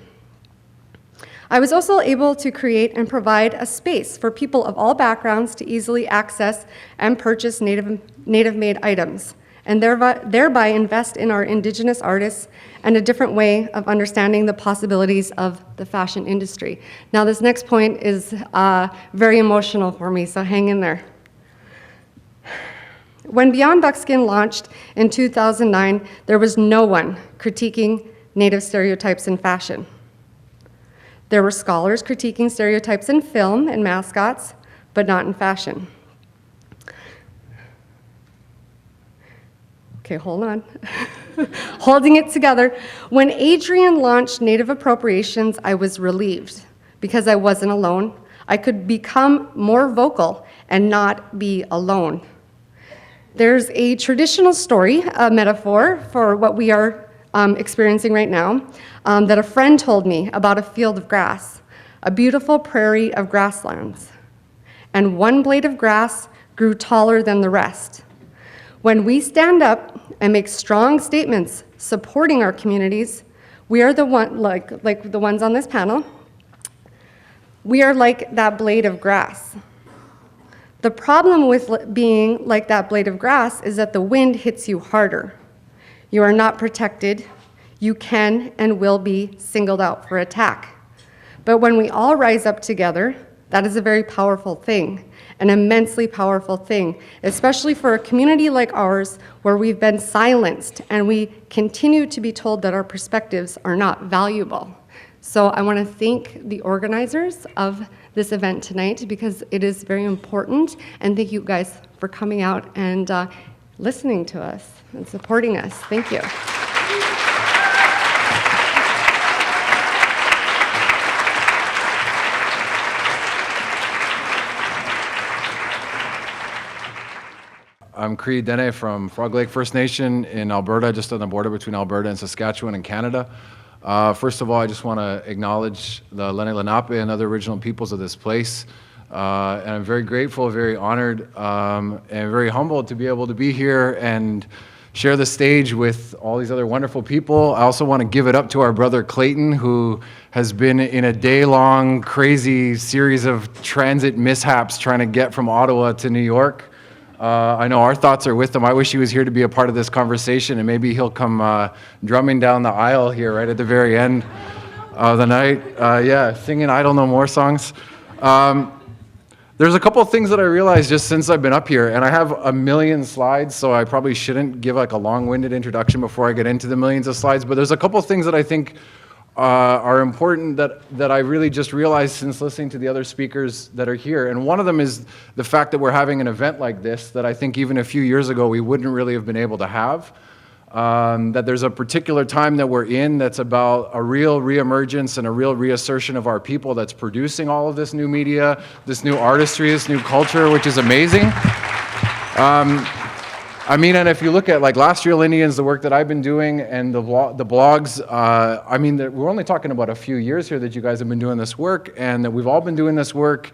I was also able to create and provide a space for people of all backgrounds to easily access and purchase Native-made items, and thereby invest in our Indigenous artists and a different way of understanding the possibilities of the fashion industry. Now, this next point is very emotional for me, so hang in there. When Beyond Buckskin launched in 2009, there was no one critiquing Native stereotypes in fashion. There were scholars critiquing stereotypes in film and mascots, but not in fashion. Okay, hold on. Holding it together. When Adrienne launched Native Appropriations, I was relieved because I wasn't alone. I could become more vocal and not be alone. There's a traditional story, a metaphor for what we are experiencing right now, that a friend told me about a field of grass, a beautiful prairie of grasslands. And one blade of grass grew taller than the rest. When we stand up and make strong statements supporting our communities, we are the one, like the ones on this panel, we are like that blade of grass. The problem with being like that blade of grass is that the wind hits you harder. You are not protected. You can and will be singled out for attack. But when we all rise up together, that is a very powerful thing, an immensely powerful thing, especially for a community like ours where we've been silenced and we continue to be told that our perspectives are not valuable. So I want to thank the organizers of this event tonight because it is very important, and thank you guys for coming out and listening to us and supporting us. Thank you. I'm Cree Dene from Frog Lake First Nation in Alberta, just on the border between Alberta and Saskatchewan and Canada. First of all, I just want to acknowledge the Lenni Lenape and other original peoples of this place. And I'm very grateful, very honored, and very humbled to be able to be here and share the stage with all these other wonderful people. I also want to give it up to our brother Clayton, who has been in a day-long, crazy series of transit mishaps trying to get from Ottawa to New York. I know our thoughts are with him. I wish he was here to be a part of this conversation, and maybe he'll come drumming down the aisle here right at the very end of the night. Yeah, singing I Don't Know More songs. There's a couple of things that I realized just since I've been up here, and I have a million slides, so I probably shouldn't give like a long-winded introduction before I get into the millions of slides, but there's a couple of things that I think are important that I really just realized since listening to the other speakers that are here. And one of them is the fact that we're having an event like this that I think even a few years ago we wouldn't really have been able to have. That there's a particular time that we're in that's about a real reemergence and a real reassertion of our people that's producing all of this new media, this new artistry, this new culture, which is amazing. I mean, and if you look at like Last Real Indians, the work that I've been doing, and the blogs, I mean, we're only talking about a few years here that you guys have been doing this work, and that we've all been doing this work.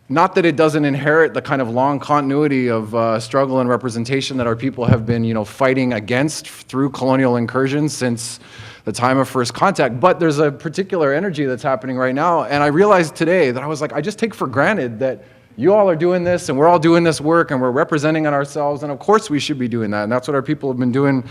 Not that it doesn't inherit the kind of long continuity of struggle and representation that our people have been, fighting against through colonial incursions since the time of first contact, but there's a particular energy that's happening right now, and I realized today that I was like, I just take for granted that you all are doing this, and we're all doing this work, and we're representing on ourselves, and of course we should be doing that, and that's what our people have been doing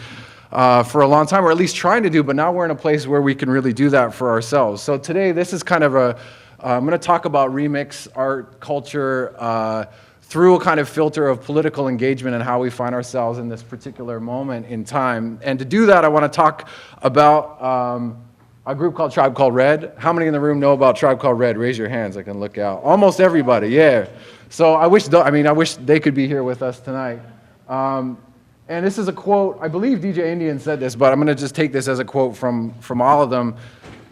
for a long time, or at least trying to do, but now we're in a place where we can really do that for ourselves. So today, this is kind of I'm going to talk about remix, art, culture, through a kind of filter of political engagement and how we find ourselves in this particular moment in time. And to do that, I want to talk about a group called Tribe Called Red. How many in the room know about Tribe Called Red? Raise your hands, I can look out. Almost everybody, yeah. So I wish they could be here with us tonight. And this is a quote, I believe DJ Indian said this, but I'm going to just take this as a quote from all of them.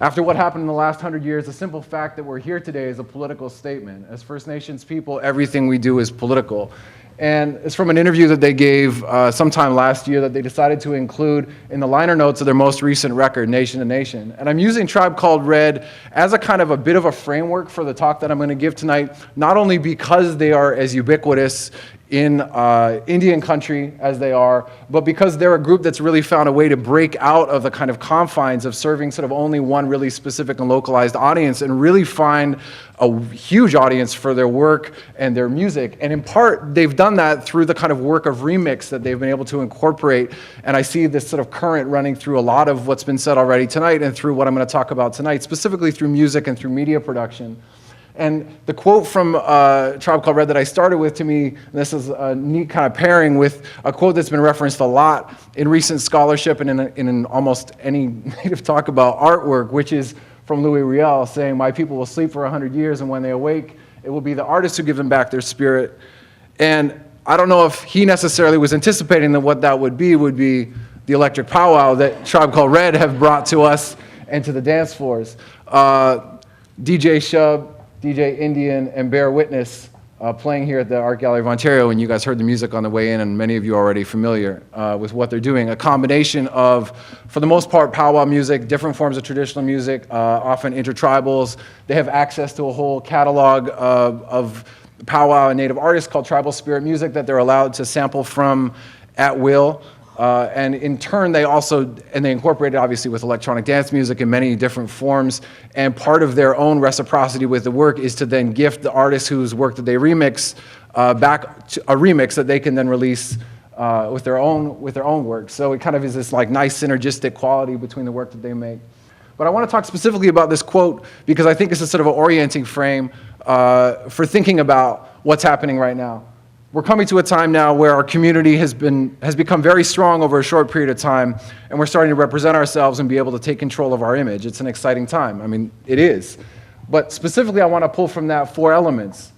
After what happened in the last 100 years, the simple fact that we're here today is a political statement. As First Nations people, everything we do is political. And it's from an interview that they gave sometime last year that they decided to include in the liner notes of their most recent record, Nation to Nation. And I'm using Tribe Called Red as a kind of a bit of a framework for the talk that I'm going to give tonight, not only because they are as ubiquitous in Indian country as they are, but because they're a group that's really found a way to break out of the kind of confines of serving sort of only one really specific and localized audience and really find a huge audience for their work and their music. And in part, they've done that through the kind of work of remix that they've been able to incorporate. And I see this sort of current running through a lot of what's been said already tonight and through what I'm going to talk about tonight, specifically through music and through media production. And the quote from Tribe Called Red that I started with, to me, this is a neat kind of pairing with a quote that's been referenced a lot in recent scholarship and in almost any native talk about artwork, which is from Louis Riel saying, "My people will sleep for 100 years, and when they awake, it will be the artists who give them back their spirit." And I don't know if he necessarily was anticipating that what that would be the electric powwow that Tribe Called Red have brought to us and to the dance floors. DJ Shub, DJ Indian, and Bear Witness playing here at the Art Gallery of Ontario, and you guys heard the music on the way in, and many of you are already familiar with what they're doing. A combination of, for the most part, powwow music, different forms of traditional music, often intertribals. They have access to a whole catalog of powwow and native artists called tribal spirit music that they're allowed to sample from at will. And in turn, they incorporate it obviously with electronic dance music in many different forms. And part of their own reciprocity with the work is to then gift the artist whose work that they remix back to a remix that they can then release with their own work. So it kind of is this like nice synergistic quality between the work that they make. But I want to talk specifically about this quote because I think it's a sort of an orienting frame for thinking about what's happening right now. We're coming to a time now where our community has become very strong over a short period of time, and we're starting to represent ourselves and be able to take control of our image. It's an exciting time. I mean, it is. But specifically, I want to pull from that 4 elements.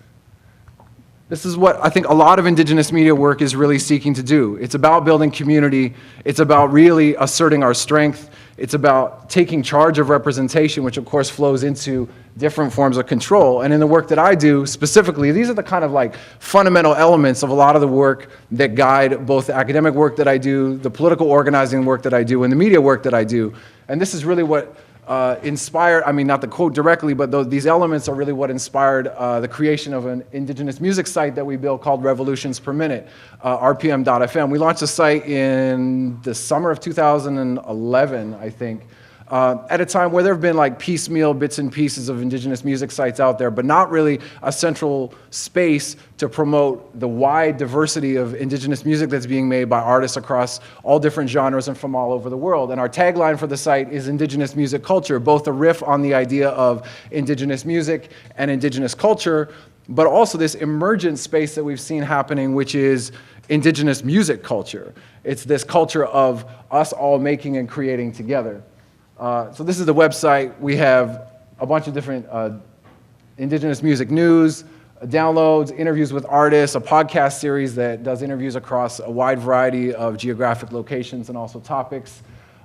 This is what I think a lot of Indigenous media work is really seeking to do. It's about building community. It's about really asserting our strength. It's about taking charge of representation, which of course flows into different forms of control. And in the work that I do, specifically, these are the kind of like fundamental elements of a lot of the work that guide both the academic work that I do, the political organizing work that I do, and the media work that I do. And this is really what inspired, I mean, not the quote directly, but these elements are really what inspired the creation of an Indigenous music site that we built called Revolutions Per Minute, rpm.fm. We launched the site in the summer of 2011, I think, at a time where there have been like piecemeal bits and pieces of Indigenous music sites out there, but not really a central space to promote the wide diversity of Indigenous music that's being made by artists across all different genres and from all over the world. And our tagline for the site is Indigenous Music Culture, both a riff on the idea of Indigenous music and Indigenous culture, but also this emergent space that we've seen happening, which is Indigenous music culture. It's this culture of us all making and creating together. So this is the website. We have a bunch of different Indigenous music news, downloads, interviews with artists, a podcast series that does interviews across a wide variety of geographic locations and also topics,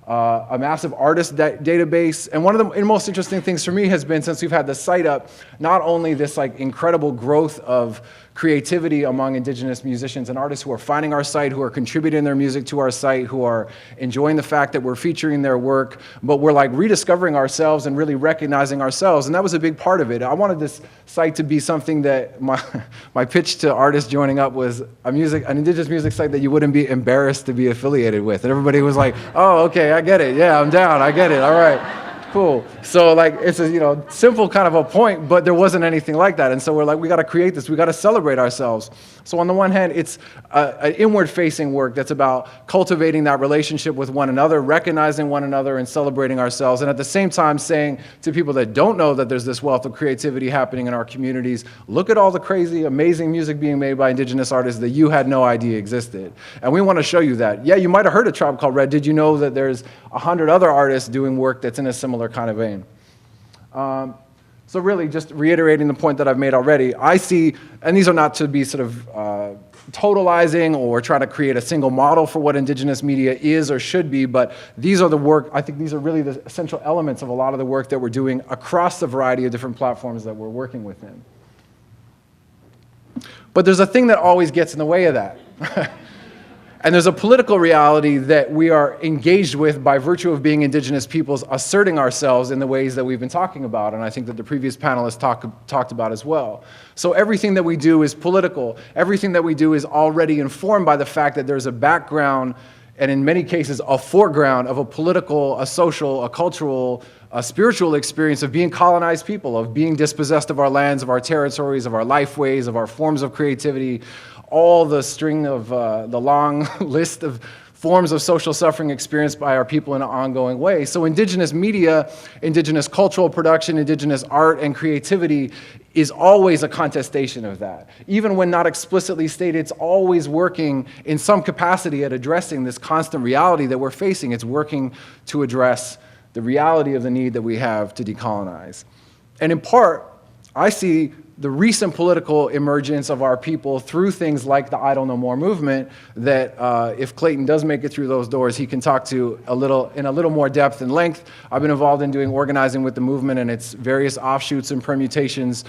a massive artist database. And one of the most interesting things for me has been, since we've had the site up, not only this like incredible growth of creativity among Indigenous musicians and artists who are finding our site, who are contributing their music to our site, who are enjoying the fact that we're featuring their work, but we're like rediscovering ourselves and really recognizing ourselves. And that was a big part of it. I wanted this site to be something that my pitch to artists joining up was an Indigenous music site that you wouldn't be embarrassed to be affiliated with. And everybody was like, oh, okay, I get it. Yeah, I'm down. I get it. All right. Cool. So like it's a simple kind of a point, but there wasn't anything like that. And so we're like, we got to create this. We got to celebrate ourselves. So on the one hand, it's an inward-facing work that's about cultivating that relationship with one another, recognizing one another, and celebrating ourselves. And at the same time, saying to people that don't know that there's this wealth of creativity happening in our communities, look at all the crazy, amazing music being made by Indigenous artists that you had no idea existed. And we want to show you that. Yeah, you might have heard of Tribe Called Red. Did you know that there's 100 other artists doing work that's in a similar kind of vein? So really, just reiterating the point that I've made already, I see, and these are not to be sort of totalizing or try to create a single model for what Indigenous media is or should be, but these are the work, I think these are really the essential elements of a lot of the work that we're doing across the variety of different platforms that we're working within. But there's a thing that always gets in the way of that. And there's a political reality that we are engaged with by virtue of being Indigenous peoples, asserting ourselves in the ways that we've been talking about, and I think that the previous panelists talked about as well. So everything that we do is political. Everything that we do is already informed by the fact that there's a background, and in many cases, a foreground of a political, a social, a cultural, a spiritual experience of being colonized people, of being dispossessed of our lands, of our territories, of our lifeways, of our forms of creativity, all the string of the long list of forms of social suffering experienced by our people in an ongoing way. So Indigenous media, Indigenous cultural production, Indigenous art and creativity is always a contestation of that. Even when not explicitly stated, it's always working in some capacity at addressing this constant reality that we're facing. It's working to address the reality of the need that we have to decolonize. And in part, I see the recent political emergence of our people through things like the Idle No More movement that if Clayton does make it through those doors, he can talk to in a little more depth and length. I've been involved in doing organizing with the movement and its various offshoots and permutations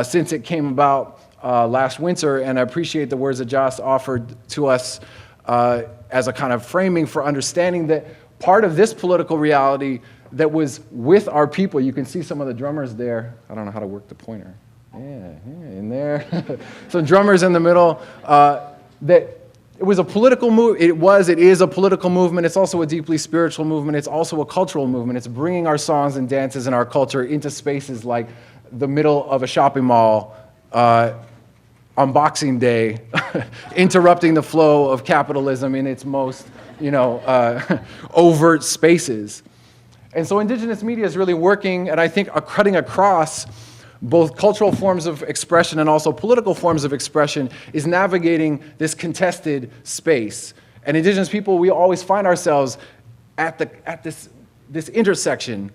since it came about last winter, and I appreciate the words that Joss offered to us as a kind of framing for understanding that part of this political reality that was with our people. You can see some of the drummers there. I don't know how to work the pointer. Yeah, in there. Some drummers in the middle. That it was a political move. It is a political movement. It's also a deeply spiritual movement. It's also a cultural movement. It's bringing our songs and dances and our culture into spaces like the middle of a shopping mall on Boxing Day, interrupting the flow of capitalism in its most, overt spaces. And so indigenous media is really working, and I think cutting across both cultural forms of expression and also political forms of expression is navigating this contested space. And indigenous people, we always find ourselves at this intersection.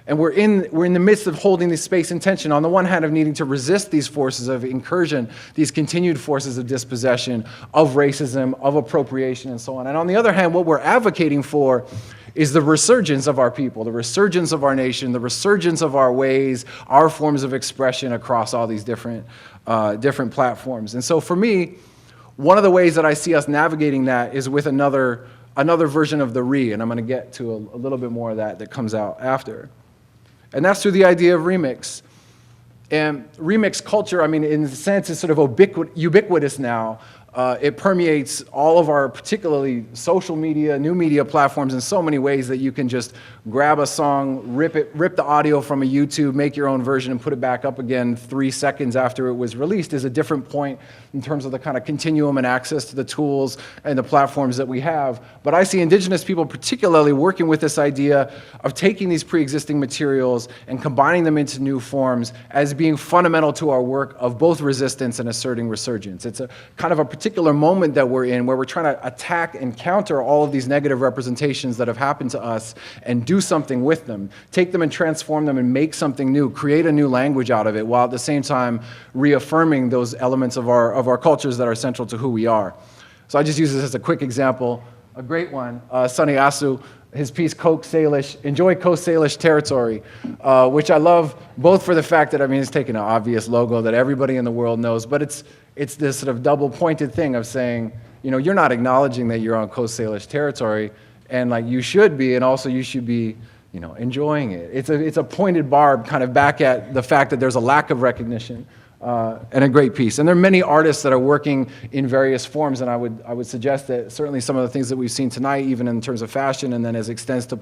And we're in the midst of holding this space in tension. On the one hand, of needing to resist these forces of incursion, these continued forces of dispossession, of racism, of appropriation, and so on. And on the other hand, what we're advocating for is the resurgence of our people, the resurgence of our nation, the resurgence of our ways, our forms of expression across all these different platforms. And so for me, one of the ways that I see us navigating that is with another version of the and I'm going to get to a little bit more of that comes out after. And that's through the idea of remix. And remix culture, in a sense, is sort of ubiquitous now. It permeates all of our, particularly social media, new media platforms in so many ways that you can just grab a song, rip the audio from a YouTube, make your own version, and put it back up again 3 seconds after it was released is a different point in terms of the kind of continuum and access to the tools and the platforms that we have. But I see indigenous people particularly working with this idea of taking these pre-existing materials and combining them into new forms as being fundamental to our work of both resistance and asserting resurgence. It's a kind of a particular moment that we're in where we're trying to attack and counter all of these negative representations that have happened to us and do something with them, take them and transform them and make something new, create a new language out of it, while at the same time reaffirming those elements of our cultures that are central to who we are. So I just use this as a quick example, a great one. Sonny Asu, his piece Coast Salish, Enjoy Coast Salish Territory, which I love both for the fact that, it's taking an obvious logo that everybody in the world knows, but it's this sort of double-pointed thing of saying, you're not acknowledging that you're on Coast Salish territory, and you should be, and also you should be, enjoying it. It's a pointed barb kind of back at the fact that there's a lack of recognition, and a great piece. And there are many artists that are working in various forms, and I would suggest that certainly some of the things that we've seen tonight, even in terms of fashion, and then as it extends to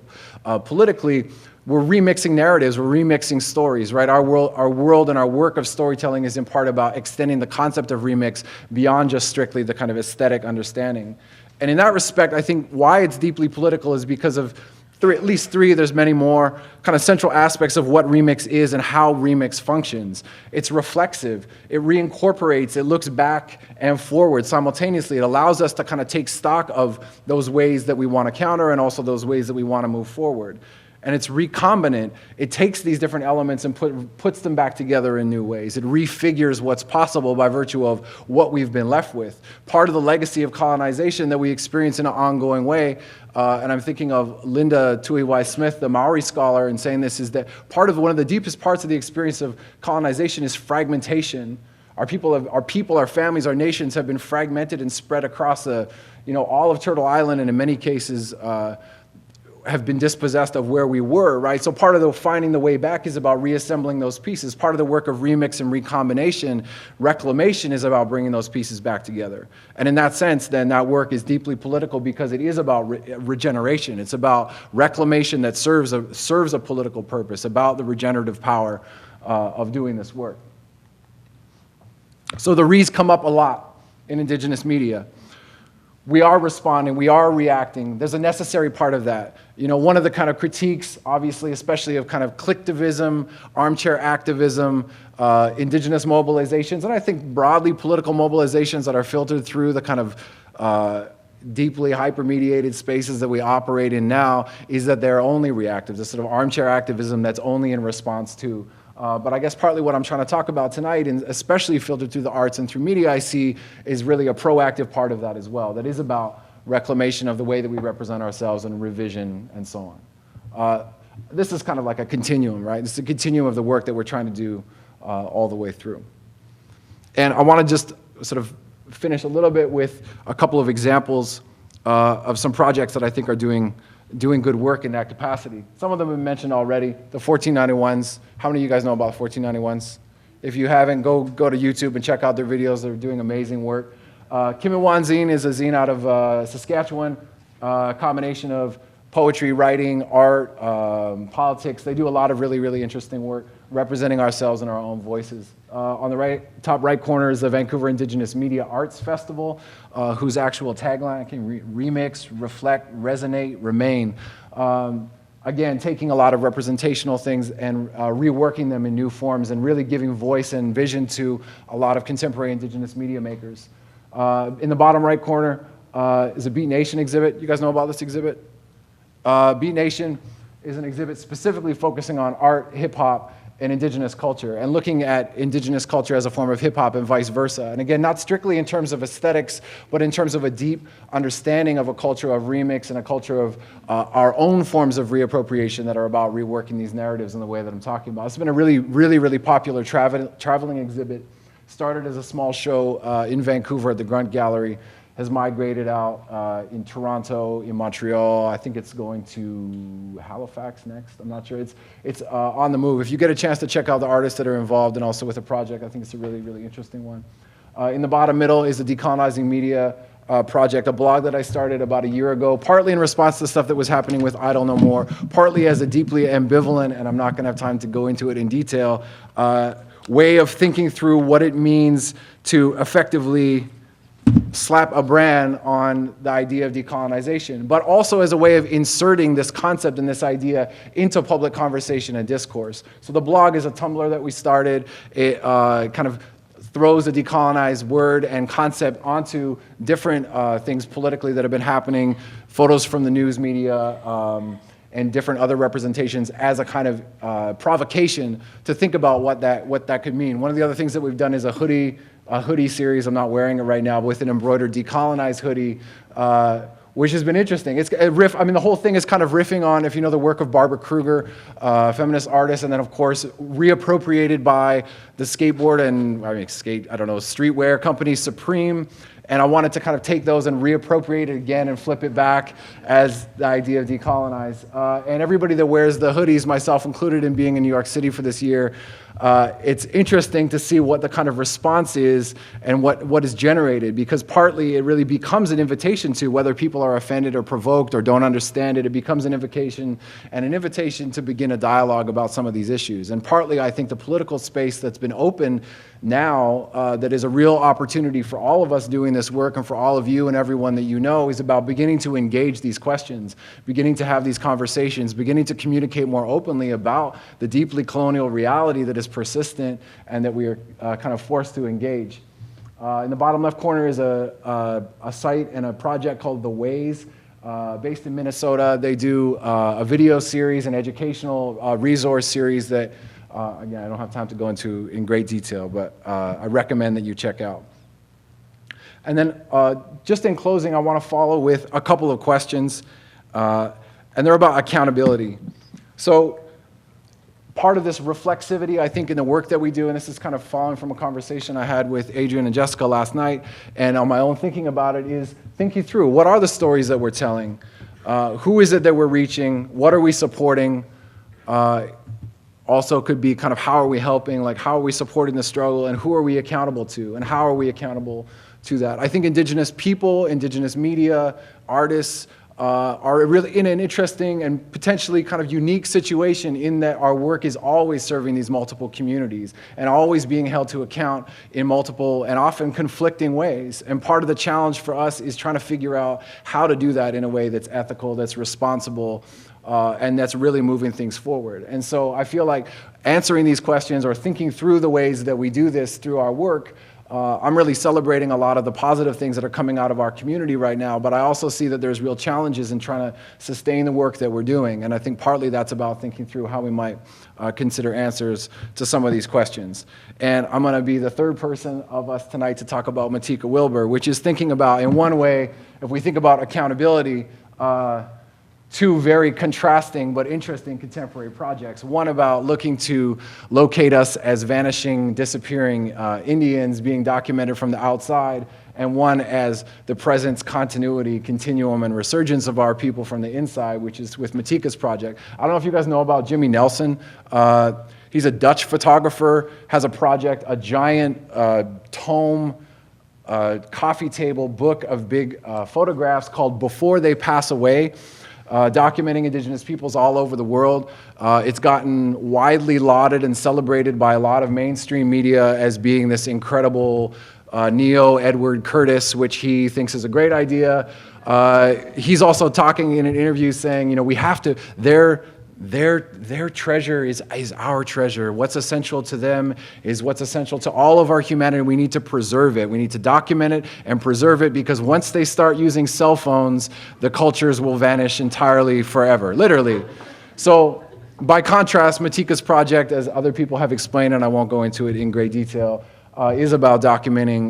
politically, we're remixing narratives, we're remixing stories, right? Our world and our work of storytelling is in part about extending the concept of remix beyond just strictly the kind of aesthetic understanding. And in that respect, I think why it's deeply political is because of at least three, there's many more, kind of central aspects of what remix is and how remix functions. It's reflexive, it reincorporates, it looks back and forward simultaneously. It allows us to kind of take stock of those ways that we want to counter and also those ways that we want to move forward. And it's recombinant. It takes these different elements and puts them back together in new ways. It refigures what's possible by virtue of what we've been left with. Part of the legacy of colonization that we experience in an ongoing way, and I'm thinking of Linda Tuiwai-Smith, the Maori scholar, and saying this, is that one of the deepest parts of the experience of colonization is fragmentation. Our people, our families, our nations have been fragmented and spread across all of Turtle Island, and in many cases, have been dispossessed of where we were, right? So part of the finding the way back is about reassembling those pieces. Part of the work of remix and recombination, reclamation, is about bringing those pieces back together. And in that sense, then that work is deeply political because it is about regeneration. It's about reclamation that serves a political purpose, about the regenerative power of doing this work. So the re's come up a lot in indigenous media. We are responding, we are reacting. There's a necessary part of that. One of the kind of critiques, obviously, especially of kind of clicktivism, armchair activism, indigenous mobilizations, and I think broadly political mobilizations that are filtered through the kind of deeply hypermediated spaces that we operate in now, is that they're only reactive, this sort of armchair activism that's only in response to. But I guess partly what I'm trying to talk about tonight, and especially filtered through the arts and through media, I see is really a proactive part of that as well. That is about reclamation of the way that we represent ourselves and revision and so on. This is kind of like a continuum, right? This is a continuum of the work that we're trying to do all the way through. And I want to just sort of finish a little bit with a couple of examples of some projects that I think are doing good work in that capacity. Some of them have been mentioned already. The 1491s. How many of you guys know about 1491s? If you haven't, go to YouTube and check out their videos. They're doing amazing work. Kimiwan Zine is a zine out of Saskatchewan, a combination of poetry, writing, art, politics. They do a lot of really, really interesting work representing ourselves in our own voices. On the top right corner is the Vancouver Indigenous Media Arts Festival, whose actual tagline can remix, reflect, resonate, remain. Again, taking a lot of representational things and reworking them in new forms and really giving voice and vision to a lot of contemporary Indigenous media makers. In the bottom right corner is a Beat Nation exhibit. You guys know about this exhibit? Beat Nation is an exhibit specifically focusing on art, hip-hop, and Indigenous culture, and looking at Indigenous culture as a form of hip-hop and vice versa. And again, not strictly in terms of aesthetics, but in terms of a deep understanding of a culture of remix and a culture of our own forms of reappropriation that are about reworking these narratives in the way that I'm talking about. It's been a really, really, really popular traveling exhibit. Started as a small show in Vancouver at the Grunt Gallery, has migrated out in Toronto, in Montreal. I think it's going to Halifax next. I'm not sure. It's on the move. If you get a chance to check out the artists that are involved and also with the project, I think it's a really, really interesting one. In the bottom middle is the Decolonizing Media project, a blog that I started about a year ago, partly in response to stuff that was happening with Idle No More, partly as a deeply ambivalent, and I'm not going to have time to go into it in detail, way of thinking through what it means to effectively slap a brand on the idea of decolonization, but also as a way of inserting this concept and this idea into public conversation and discourse. So the blog is a Tumblr that we started. It kind of throws the decolonized word and concept onto different things politically that have been happening, photos from the news media, and different other representations as a kind of provocation to think about what that could mean. One of the other things that we've done is a hoodie series. I'm not wearing it right now, but with an embroidered decolonized hoodie, which has been interesting. It's a riff. I mean, the whole thing is kind of riffing on, if you know the work of Barbara Kruger, feminist artist, and then of course reappropriated by the skateboard and streetwear company Supreme. And I wanted to kind of take those and reappropriate it again and flip it back as the idea of decolonize. And everybody that wears the hoodies, myself included in being in New York City for this year, it's interesting to see what the kind of response is and what is generated, because partly it really becomes an invitation to, whether people are offended or provoked or don't understand it, it becomes an invitation to begin a dialogue about some of these issues. And partly I think the political space that's been open now, that is a real opportunity for all of us doing this work and for all of you and everyone that you know, is about beginning to engage these questions, beginning to have these conversations, beginning to communicate more openly about the deeply colonial reality that is persistent and that we are kind of forced to engage. In the bottom left corner is a site and a project called The Ways, based in Minnesota. They do a video series, an educational resource series that again, I don't have time to go into in great detail, but I recommend that you check out. And then just in closing, I want to follow with a couple of questions, and they're about accountability. So part of this reflexivity, I think, in the work that we do, and this is kind of following from a conversation I had with Adrienne and Jessica last night, and on my own thinking about it, is thinking through what are the stories that we're telling, who is it that we're reaching, what are we supporting, also could be kind of how are we helping, like how are we supporting the struggle, and who are we accountable to, and how are we accountable to that. I think Indigenous people, Indigenous media, artists are really in an interesting and potentially kind of unique situation in that our work is always serving these multiple communities and always being held to account in multiple and often conflicting ways. And part of the challenge for us is trying to figure out how to do that in a way that's ethical, that's responsible, and that's really moving things forward. And so I feel like answering these questions or thinking through the ways that we do this through our work, I'm really celebrating a lot of the positive things that are coming out of our community right now, but I also see that there's real challenges in trying to sustain the work that we're doing. And I think partly that's about thinking through how we might consider answers to some of these questions. And I'm going to be the third person of us tonight to talk about Matika Wilbur, which is thinking about, in one way, if we think about accountability, two very contrasting but interesting contemporary projects. One about looking to locate us as vanishing, disappearing Indians being documented from the outside, and one as the presence, continuity, continuum, and resurgence of our people from the inside, which is with Matika's project. I don't know if you guys know about Jimmy Nelson. He's a Dutch photographer, has a project, a giant tome, coffee table book of big photographs called Before They Pass Away, documenting indigenous peoples all over the world. It's gotten widely lauded and celebrated by a lot of mainstream media as being this incredible neo-Edward Curtis, which he thinks is a great idea. He's also talking in an interview saying, you know, we have to, their treasure is our treasure. What's essential to them is what's essential to all of our humanity. We need to preserve it. We need to document it and preserve it, because once they start using cell phones, the cultures will vanish entirely forever, literally. So by contrast, Matika's project, as other people have explained, and I won't go into it in great detail, is about documenting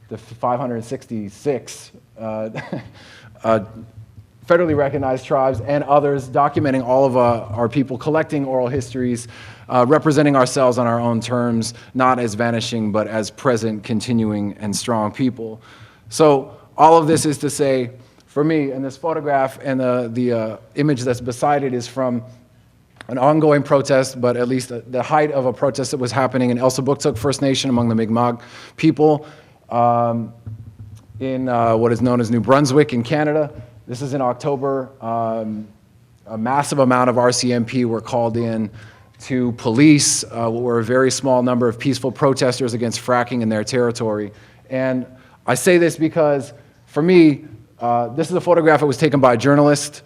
the 566 federally recognized tribes and others, documenting all of our people, collecting oral histories, representing ourselves on our own terms, not as vanishing, but as present, continuing, and strong people. So all of this is to say, for me, and this photograph and the image that's beside it is from an ongoing protest, but at least the height of a protest that was happening in Elsipogtog First Nation among the Mi'kmaq people in what is known as New Brunswick in Canada. This is in October. A massive amount of RCMP were called in to police what were a very small number of peaceful protesters against fracking in their territory. And I say this because, for me, this is a photograph that was taken by a journalist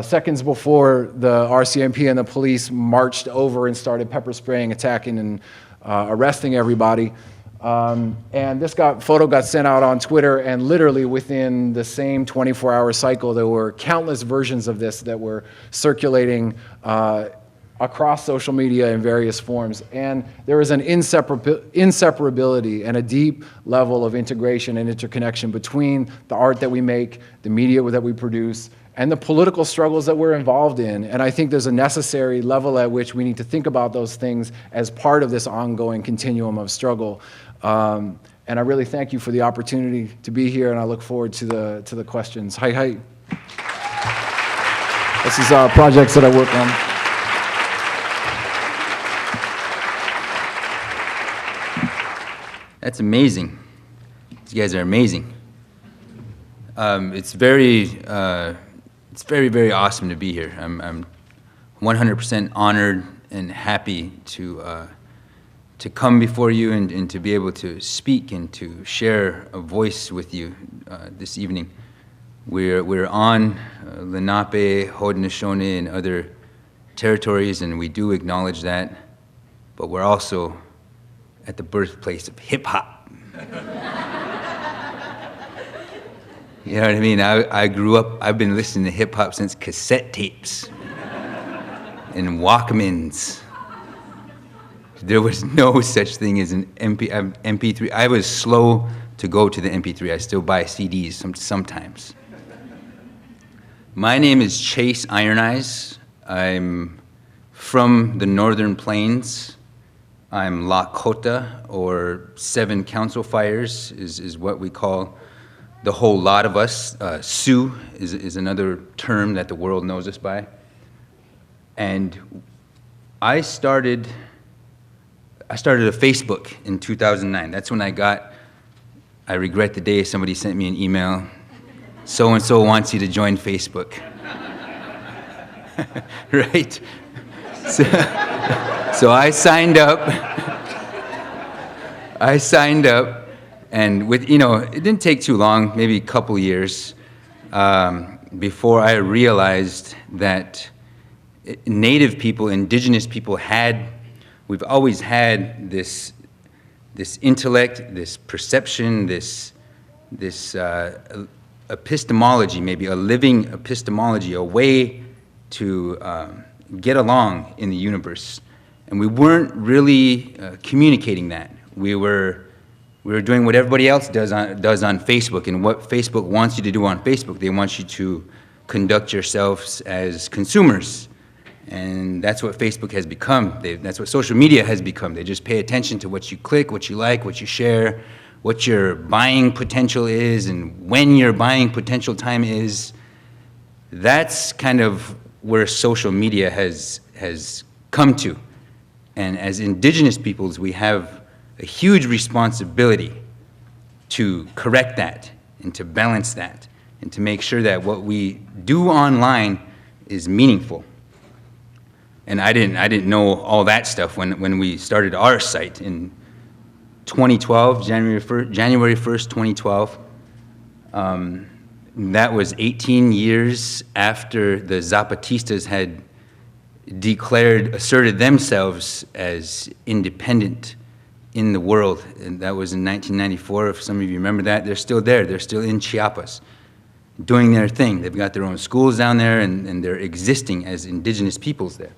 seconds before the RCMP and the police marched over and started pepper spraying, attacking, and arresting everybody. And this photo got sent out on Twitter, and literally within the same 24-hour cycle, there were countless versions of this that were circulating across social media in various forms. And there is an inseparability and a deep level of integration and interconnection between the art that we make, the media that we produce, and the political struggles that we're involved in. And I think there's a necessary level at which we need to think about those things as part of this ongoing continuum of struggle. And I really thank you for the opportunity to be here, and I look forward to the questions. Hi. This is projects that I work on. That's amazing. You guys are amazing. It's very, very awesome to be here. I'm 100% honored and happy to come before you and to be able to speak and to share a voice with you this evening. We're on Lenape, Haudenosaunee, and other territories, and we do acknowledge that, but we're also at the birthplace of hip-hop. You know what I mean? I grew up, I've been listening to hip-hop since cassette tapes and Walkmans. There was no such thing as an MP3. I was slow to go to the MP3. I still buy CDs sometimes. My name is Chase Iron Eyes. I'm from the Northern Plains. I'm Lakota, or Seven Council Fires is what we call the whole lot of us. Sioux is another term that the world knows us by. And I started a Facebook in 2009. That's when I regret the day somebody sent me an email, so-and-so wants you to join Facebook. Right? So I signed up. And with, it didn't take too long, maybe a couple years, before I realized that Native people, Indigenous people we've always had this intellect, this perception, this epistemology, maybe a living epistemology, a way to get along in the universe. And we weren't really communicating that. We were doing what everybody else does on Facebook, and what Facebook wants you to do on Facebook. They want you conduct yourselves as consumers. And that's what Facebook has become. That's what social media has become. They just pay attention to what you click, what you like, what you share, what your buying potential is, and when your buying potential time is. That's kind of where social media has come to. And as Indigenous peoples, we have a huge responsibility to correct that and to balance that and to make sure that what we do online is meaningful. And I didn't know all that stuff when we started our site in 2012, January 1st, 2012. That was 18 years after the Zapatistas had asserted themselves as independent in the world. And that was in 1994, if some of you remember that. They're still there. They're still in Chiapas doing their thing. They've got their own schools down there, and they're existing as indigenous peoples there.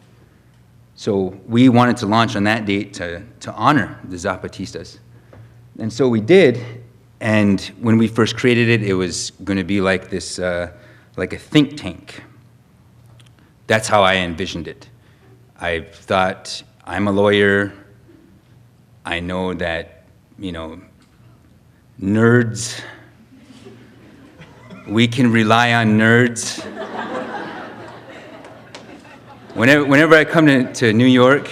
So we wanted to launch on that date to honor the Zapatistas. And so we did, and when we first created it, it was going to be like this, like a think tank. That's how I envisioned it. I thought, I'm a lawyer. I know that, nerds, we can rely on nerds. Whenever I come to New York,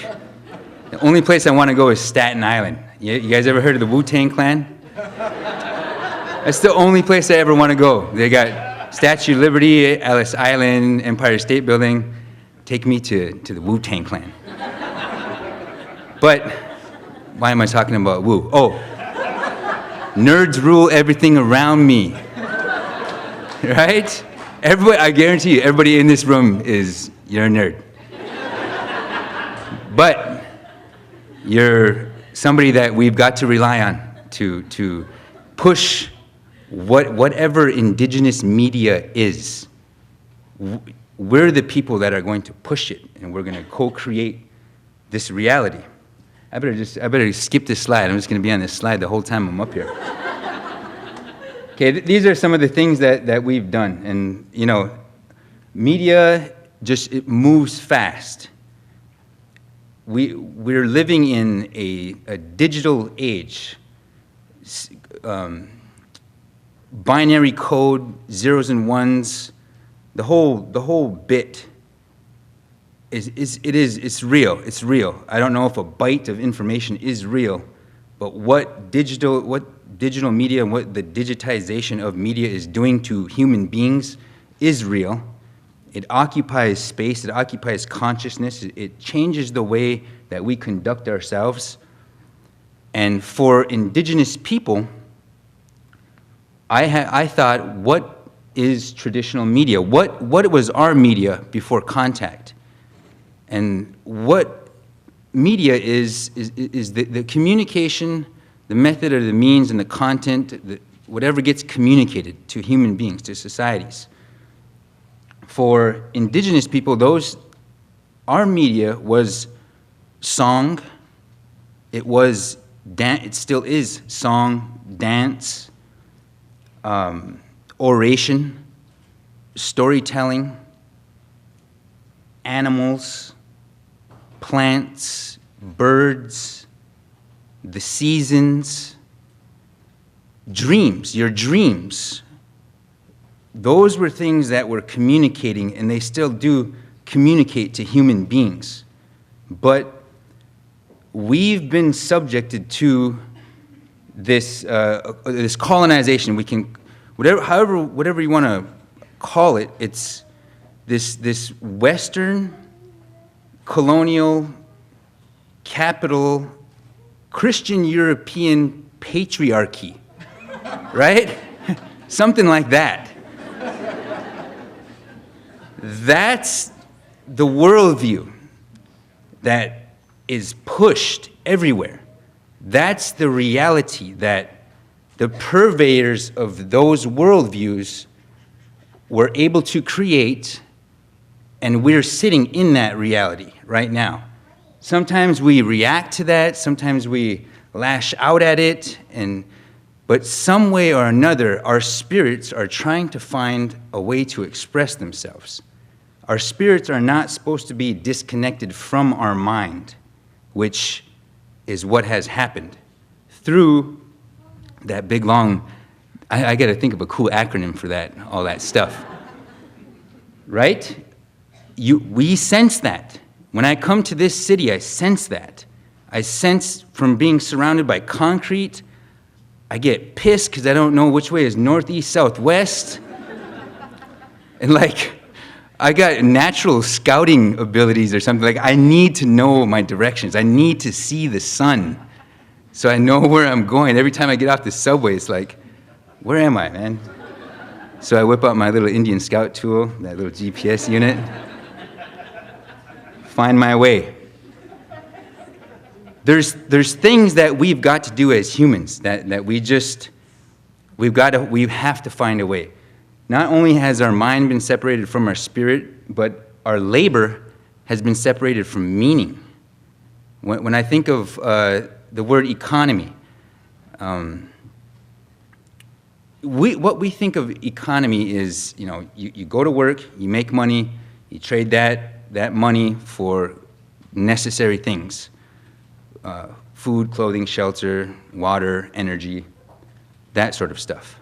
the only place I want to go is Staten Island. You guys ever heard of the Wu-Tang Clan? That's the only place I ever want to go. They got Statue of Liberty, Ellis Island, Empire State Building. Take me to the Wu-Tang Clan. But why am I talking about Wu? Oh, nerds rule everything around me, right? Everybody, I guarantee you, everybody in this room you're a nerd. But you're somebody that we've got to rely on to push whatever indigenous media is. We're the people that are going to push it, and we're going to co-create this reality. I better skip this slide. I'm just going to be on this slide the whole time I'm up here. Okay, these are some of the things that we've done, and media it moves fast. We're living in a digital age. Binary code, zeros and ones, the whole bit it's real. It's real. I don't know if a byte of information is real, but what digital media and what the digitization of media is doing to human beings is real. It occupies space, it occupies consciousness, it changes the way that we conduct ourselves. And for indigenous people, I thought, what is traditional media? What was our media before contact? And what media is the communication, the method or the means and the content, whatever gets communicated to human beings, to societies. For indigenous people, our media was song, it still is song, dance, oration, storytelling, animals, plants, birds, the seasons, dreams, your dreams. Those were things that were communicating, and they still do communicate to human beings. But we've been subjected to this colonization. We can, whatever you want to call it, it's this Western colonial capital Christian European patriarchy, right? Something like that. That's the worldview that is pushed everywhere. That's the reality that the purveyors of those worldviews were able to create, and we're sitting in that reality right now. Sometimes we react to that, sometimes we lash out at it, and But some way or another, our spirits are trying to find a way to express themselves. Our spirits are not supposed to be disconnected from our mind, which is what has happened through that big long, I got to think of a cool acronym for that, all that stuff. Right? We sense that. When I come to this city, I sense that. I sense from being surrounded by concrete, I get pissed because I don't know which way is north, east, south, west. And like, I got natural scouting abilities or something. Like, I need to know my directions. I need to see the sun so I know where I'm going. Every time I get off the subway, it's like, where am I, man? So I whip out my little Indian Scout tool, that little GPS unit, find my way. There's things that we've got to do as humans that we have to find a way. Not only has our mind been separated from our spirit, but our labor has been separated from meaning. When I think of the word economy, what we think of economy is, you go to work, you make money, you trade that money for necessary things. Food, clothing, shelter, water, energy, that sort of stuff.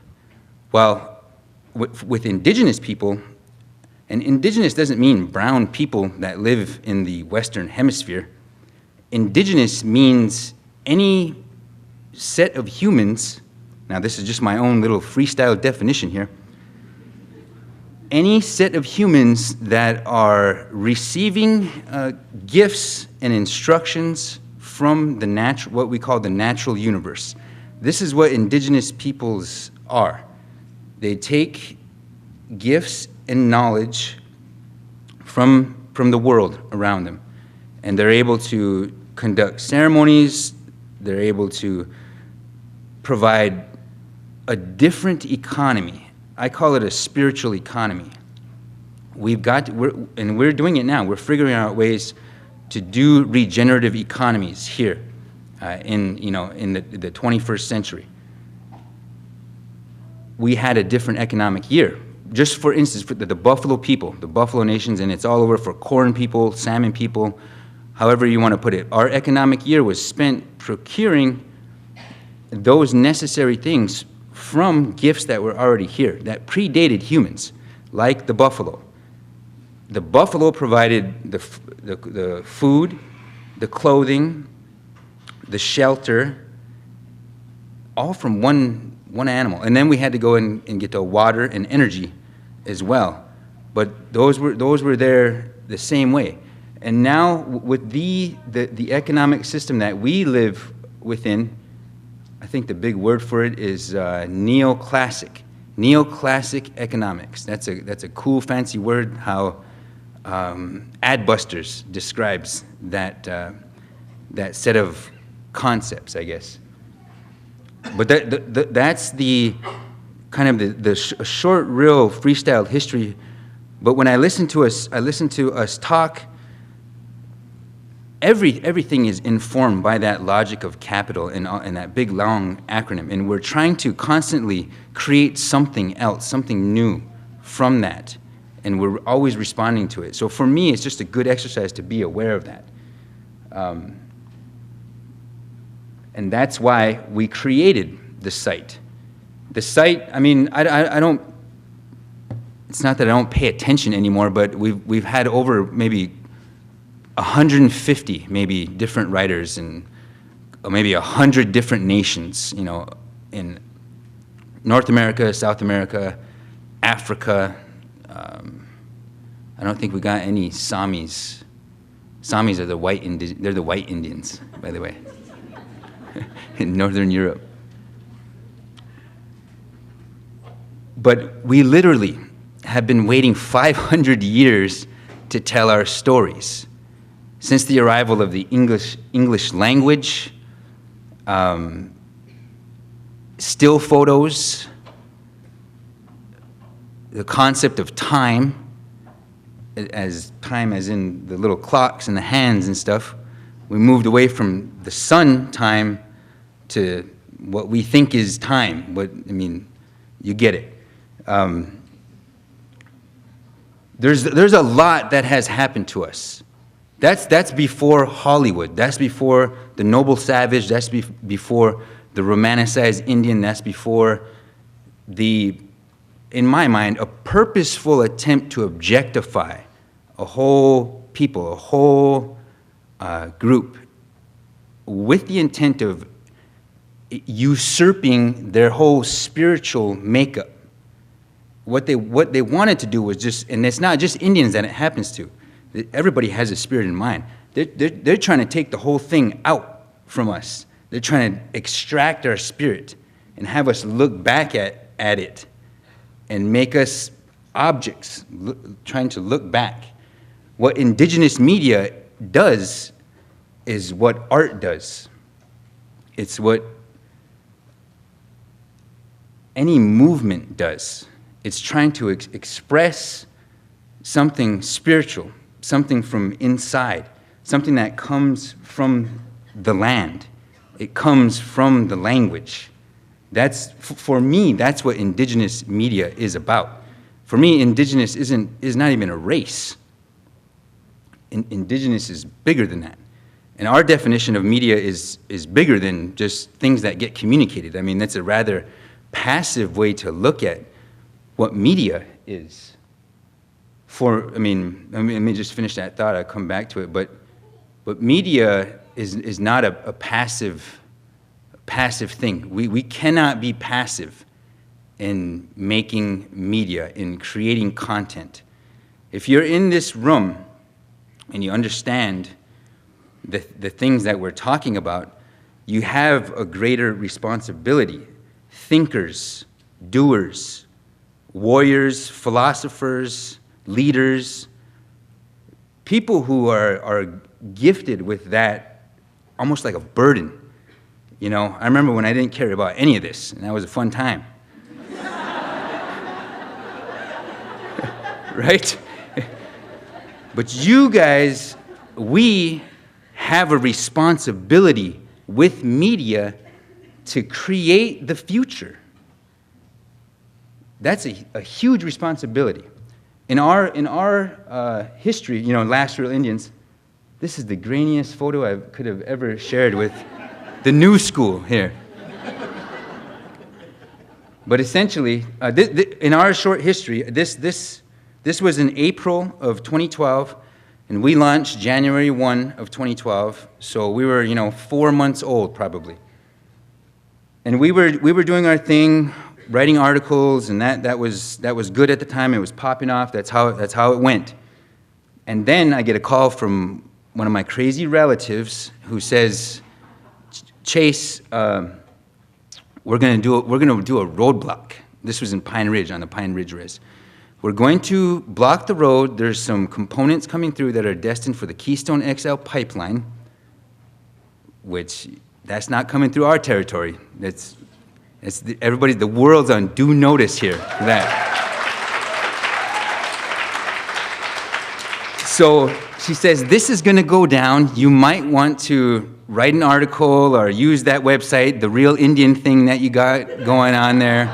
Well, with indigenous people, and indigenous doesn't mean brown people that live in the Western Hemisphere. Indigenous means any set of humans, now this is just my own little freestyle definition here, any set of humans that are receiving gifts and instructions from the natural, what we call the natural universe. This is what indigenous peoples are. They take gifts and knowledge from the world around them, and they're able to conduct ceremonies, they're able to provide a different economy. I call it a spiritual economy. We're doing it now. We're figuring out ways to do regenerative economies here in the 21st century. We had a different economic year. Just for instance, for the Buffalo people, the Buffalo Nations, and it's all over for corn people, salmon people, however you want to put it. Our economic year was spent procuring those necessary things from gifts that were already here, that predated humans, like the buffalo. The buffalo provided the food, the clothing, the shelter, all from one animal. And then we had to go and get the water and energy as well. But those were there the same way. And now with the economic system that we live within, I think the big word for it is neoclassic. Neoclassic economics. That's a cool, fancy word. How Adbusters describes that set of concepts, I guess. But that's the kind of the short, real freestyle history. But when I listen to us talk, everything is informed by that logic of capital and that big long acronym, and we're trying to constantly create something else, something new from that, and we're always responding to it. So for me, it's just a good exercise to be aware of that. And that's why we created the site. The site, I mean, I don't, it's not that I don't pay attention anymore, but we've had over maybe 150 maybe different writers and maybe 100 different nations, in North America, South America, Africa. I don't think we got any Samis. Samis are the white they're the white Indians, by the way, in Northern Europe. But we literally have been waiting 500 years to tell our stories. Since the arrival of the English language, still photos, the concept of time as in the little clocks in the hands and stuff, we moved away from the sun time to what we think is time. You get it. There's a lot that has happened to us. That's before Hollywood. That's before the noble savage. That's before the romanticized Indian. That's before in my mind, a purposeful attempt to objectify a whole people, a whole group, with the intent of usurping their whole spiritual makeup. What they wanted to do was just, and it's not just Indians that it happens to. Everybody has a spirit in mind. They're trying to take the whole thing out from us. They're trying to extract our spirit and have us look back at it and make us objects, trying to look back. What indigenous media does is what art does. It's what any movement does. It's trying to express something spiritual, something from inside, something that comes from the land. It comes from the language. For me, that's what indigenous media is about. For me, indigenous is not even a race. Indigenous is bigger than that. And our definition of media is bigger than just things that get communicated. I mean, that's a rather passive way to look at what media is. Let me just finish that thought. I'll come back to it. But media is not a passive thing. We cannot be passive in making media, in creating content. If you're in this room and you understand the things that we're talking about, you have a greater responsibility. Thinkers, doers, warriors, philosophers, leaders, people who are gifted with that, almost like a burden. You know, I remember when I didn't care about any of this, and that was a fun time. Right? But you guys, we have a responsibility with media to create the future. That's a huge responsibility. In our history, you know, Last Real Indians, this is the grainiest photo I could have ever shared with the new school here. But essentially, in our short history, this was in April of 2012, and we launched January 1 of 2012. So we were, 4 months old probably. And we were doing our thing, writing articles, and that was good at the time. It was popping off. That's how it went. And then I get a call from one of my crazy relatives who says, Chase, we're gonna do a roadblock. This was in Pine Ridge, on the Pine Ridge Res. We're going to block the road. There's some components coming through that are destined for the Keystone XL pipeline, which that's not coming through our territory. The world's on due notice here for that. So she says, this is gonna go down. You might want to write an article or use that website, the Real Indian thing that you got going on there,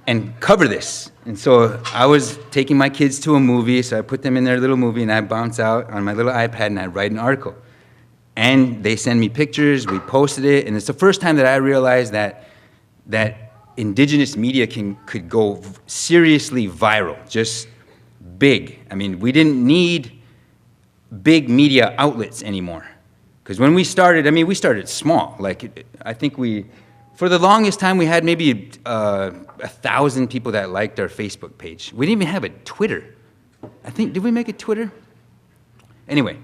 and cover this. And so I was taking my kids to a movie, so I put them in their little movie, and I bounce out on my little iPad, and I write an article. And they send me pictures, we posted it, and it's the first time that I realized that indigenous media could go seriously viral, just big. I mean, we didn't need big media outlets anymore. Because when we started, we started small. Like, I think for the longest time, we had maybe 1,000 people that liked our Facebook page. We didn't even have a Twitter. Did we make a Twitter? Anyway.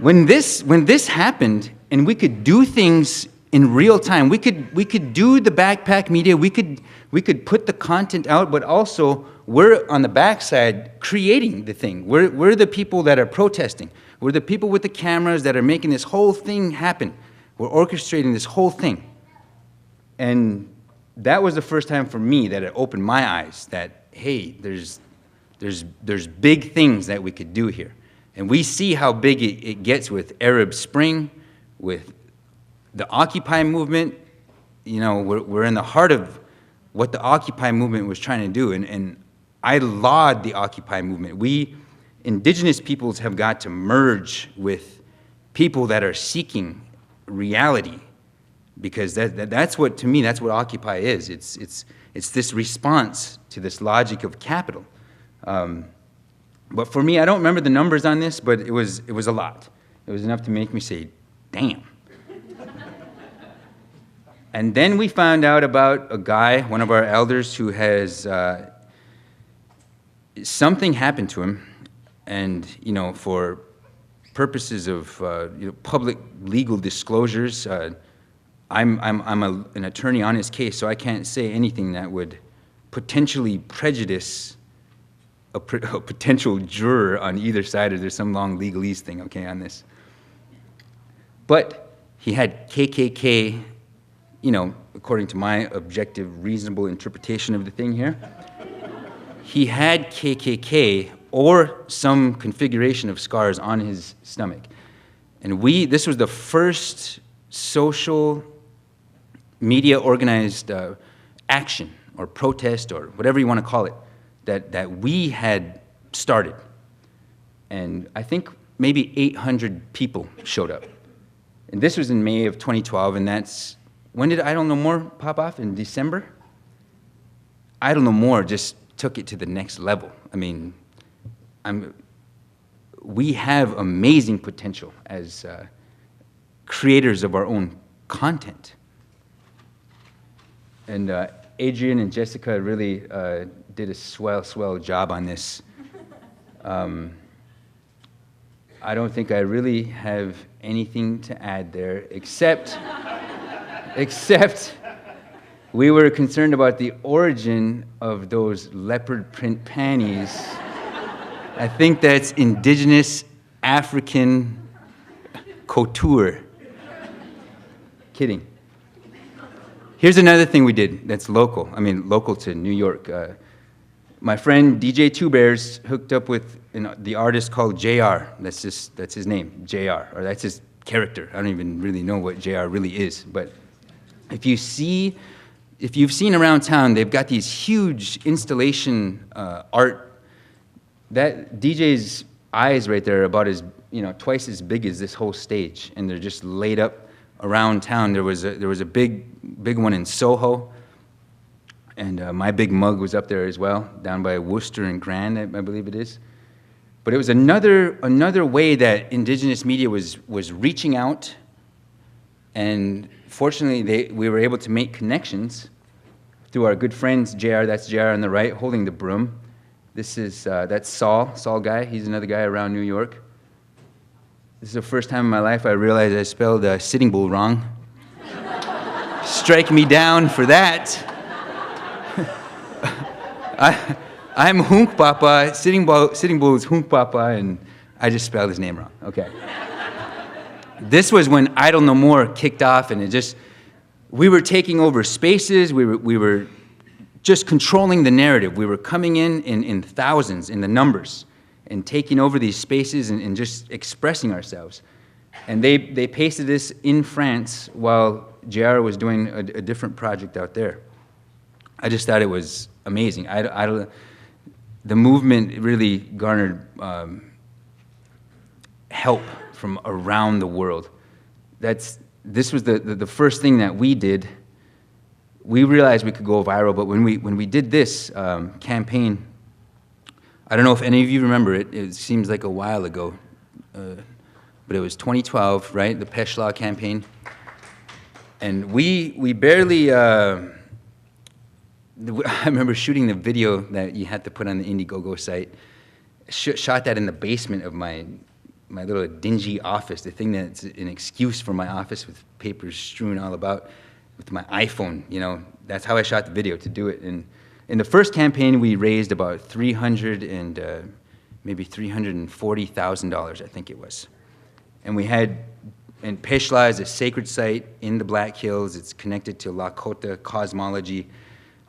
When this happened, and we could do things in real time, we could do the backpack media, we could put the content out, but also we're on the backside creating the thing. We're the people that are protesting. We're the people with the cameras that are making this whole thing happen. We're orchestrating this whole thing. And that was the first time for me that it opened my eyes that, hey, there's big things that we could do here. And we see how big it gets with Arab Spring, with the Occupy movement, you know, we're in the heart of what the Occupy movement was trying to do, and I laud the Occupy movement. We indigenous peoples have got to merge with people that are seeking reality, because that's what, to me, that's what Occupy is. It's this response to this logic of capital. But for me, I don't remember the numbers on this, but it was a lot. It was enough to make me say, damn. And then we found out about a guy, one of our elders, who has, something happened to him, and, you know, for purposes of you know, public legal disclosures, I'm an attorney on his case, so I can't say anything that would potentially prejudice a potential juror on either side, or there's some long legalese thing, okay, on this. But he had KKK, you know, according to my objective, reasonable interpretation of the thing here, he had KKK or some configuration of scars on his stomach. And this was the first social media organized action or protest or whatever you want to call it that we had started. And I think maybe 800 people showed up. And this was in May of 2012, and that's, when did Idle No More pop off? In December? Idle No More just took it to the next level. I mean, we have amazing potential as creators of our own content. And Adrienne and Jessica really did a swell job on this. I don't think I really have anything to add there, except we were concerned about the origin of those leopard print panties. I think that's indigenous African couture. Kidding. Here's another thing we did that's local. I mean, local to New York. My friend DJ Two Bears hooked up with the artist called JR. That's his name, JR, or that's his character. I don't even really know what JR really is, but if you've seen around town, they've got these huge installation art. That DJ's eyes right there are about as, you know, twice as big as this whole stage, and they're just laid up around town. There was a big one in Soho, and my big mug was up there as well, down by Worcester and Grand, I believe it is. But it was another way that indigenous media was reaching out, and fortunately we were able to make connections through our good friends, JR, that's JR on the right, holding the broom. This is, that's Saul guy, he's another guy around New York. This is the first time in my life I realized I spelled Sitting Bull wrong. Strike me down for that. I'm Hunk Papa, Sitting Bull is Hunk Papa, and I just spelled his name wrong, okay. This was when Idle No More kicked off, and we were taking over spaces, we were just controlling the narrative. We were coming in thousands in the numbers and taking over these spaces and just expressing ourselves. And they pasted this in France while JR was doing a different project out there. I just thought it was amazing. The movement really garnered help from around the world. This was the first thing that we did. We realized we could go viral, but when we did this campaign, I don't know if any of you remember it. It seems like a while ago, but it was 2012, right? The Peshla campaign, and we barely. I remember shooting the video that you had to put on the Indiegogo site. Shot that in the basement of my little dingy office, the thing that's an excuse for my office with papers strewn all about, with my iPhone, you know. That's how I shot the video, to do it. And in the first campaign, we raised about maybe $340,000, I think it was. And Peshla is a sacred site in the Black Hills. It's connected to Lakota cosmology,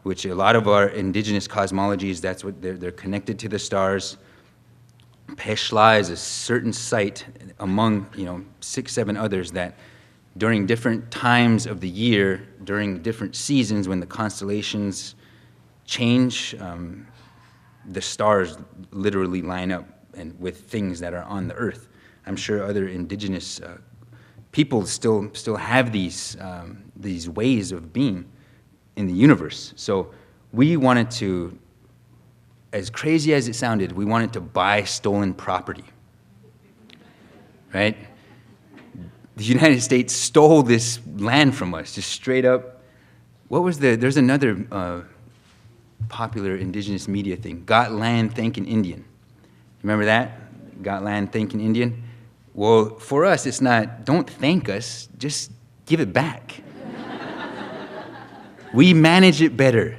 which a lot of our indigenous cosmologies, that's what they're connected to the stars. Peshla is a certain site among, 6, 7 others that during different times of the year, during different seasons when the constellations change, the stars literally line up and with things that are on the earth. I'm sure other indigenous people still have these ways of being in the universe. So we wanted to, as crazy as it sounded, we wanted to buy stolen property, right? The United States stole this land from us, just straight up. There's another popular indigenous media thing, got land, thanking Indian. Remember that? Got land, thanking Indian? Well, for us, it's not, don't thank us, just give it back. We manage it better.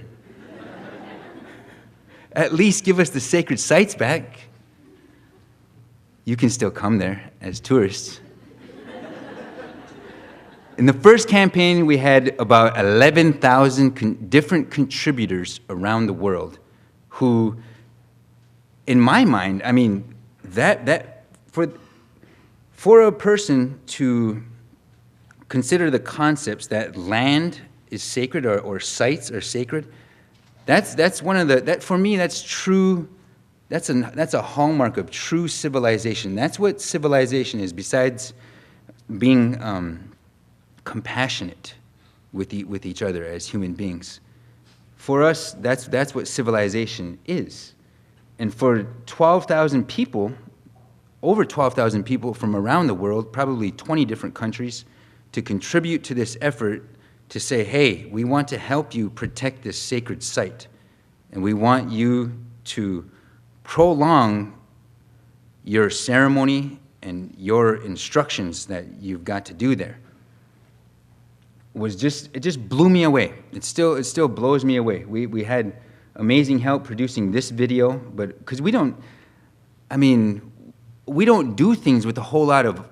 At least give us the sacred sites back. You can still come there as tourists. In the first campaign, we had about 11,000 different contributors around the world who, in my mind, I mean, for a person to consider the concepts that land is sacred or sites are sacred, that's one of the, for me, that's true, that's a hallmark of true civilization. That's what civilization is, besides being compassionate with each other as human beings. For us, that's what civilization is. And for 12,000 people, over 12,000 people from around the world, probably 20 different countries, to contribute to this effort to say, hey, we want to help you protect this sacred site, and we want you to prolong your ceremony and your instructions that you've got to do there. It just blew me away. It still blows me away. We had amazing help producing this video, but because we don't do things with a whole lot of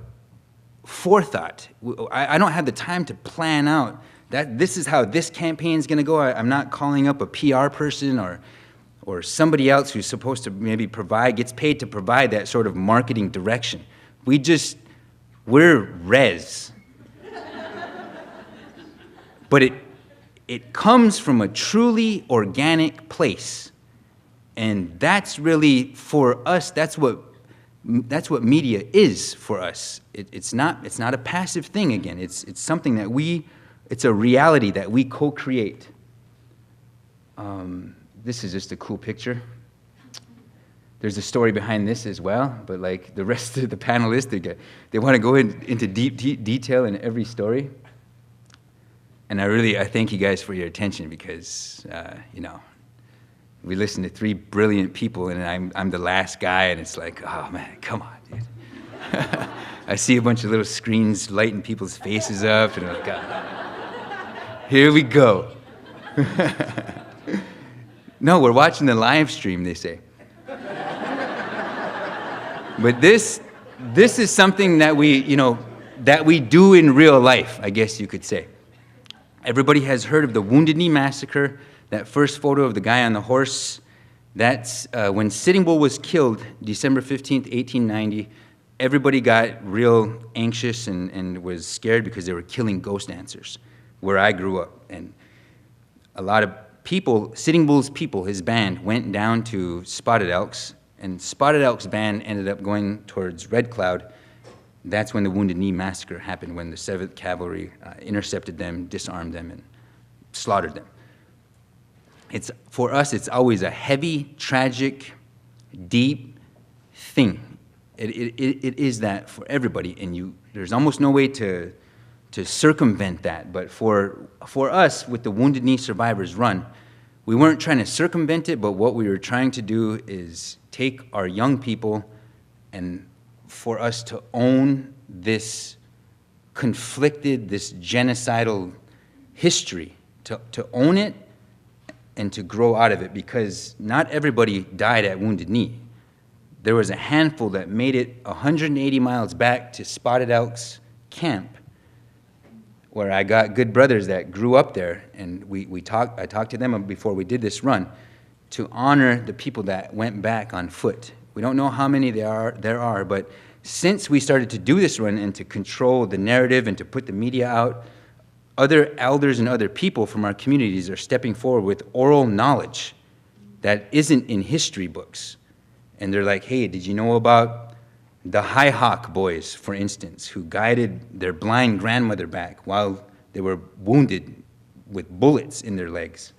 forethought. I don't have the time to plan out that this is how this campaign is going to go. I'm not calling up a PR person or somebody else who's supposed to maybe gets paid to provide that sort of marketing direction. We're res. But it comes from a truly organic place. And that's really, for us, that's what media is for us. It's not a passive thing again. It's something that it's a reality that we co-create. This is just a cool picture. There's a story behind this as well, but like the rest of the panelists, they want to go into deep detail in every story. And I thank you guys for your attention because, we listen to three brilliant people and I'm the last guy and it's like, oh man, come on, dude. I see a bunch of little screens lighting people's faces up and I'm like, God, here we go. No, we're watching the live stream, they say. But this is something that we do in real life, I guess you could say. Everybody has heard of the Wounded Knee Massacre, that first photo of the guy on the horse. That's when Sitting Bull was killed, December 15th, 1890. Everybody got real anxious and was scared because they were killing ghost dancers, where I grew up. And a lot of people, Sitting Bull's people, his band, went down to Spotted Elk's, and Spotted Elk's band ended up going towards Red Cloud. That's when the Wounded Knee Massacre happened, when the 7th Cavalry intercepted them, disarmed them, and slaughtered them. For us, it's always a heavy, tragic, deep thing. It is that for everybody, and there's almost no way to circumvent that. But for us, with the Wounded Knee Survivors Run, we weren't trying to circumvent it, but what we were trying to do is take our young people and for us to own this conflicted, this genocidal history, to own it and to grow out of it, because not everybody died at Wounded Knee. There was a handful that made it 180 miles back to Spotted Elk's camp, where I got good brothers that grew up there, and I talked to them before we did this run to honor the people that went back on foot. We don't know how many there are, but since we started to do this run and to control the narrative and to put the media out, other elders and other people from our communities are stepping forward with oral knowledge that isn't in history books. And they're like, hey, did you know about the High Hawk boys, for instance, who guided their blind grandmother back while they were wounded with bullets in their legs?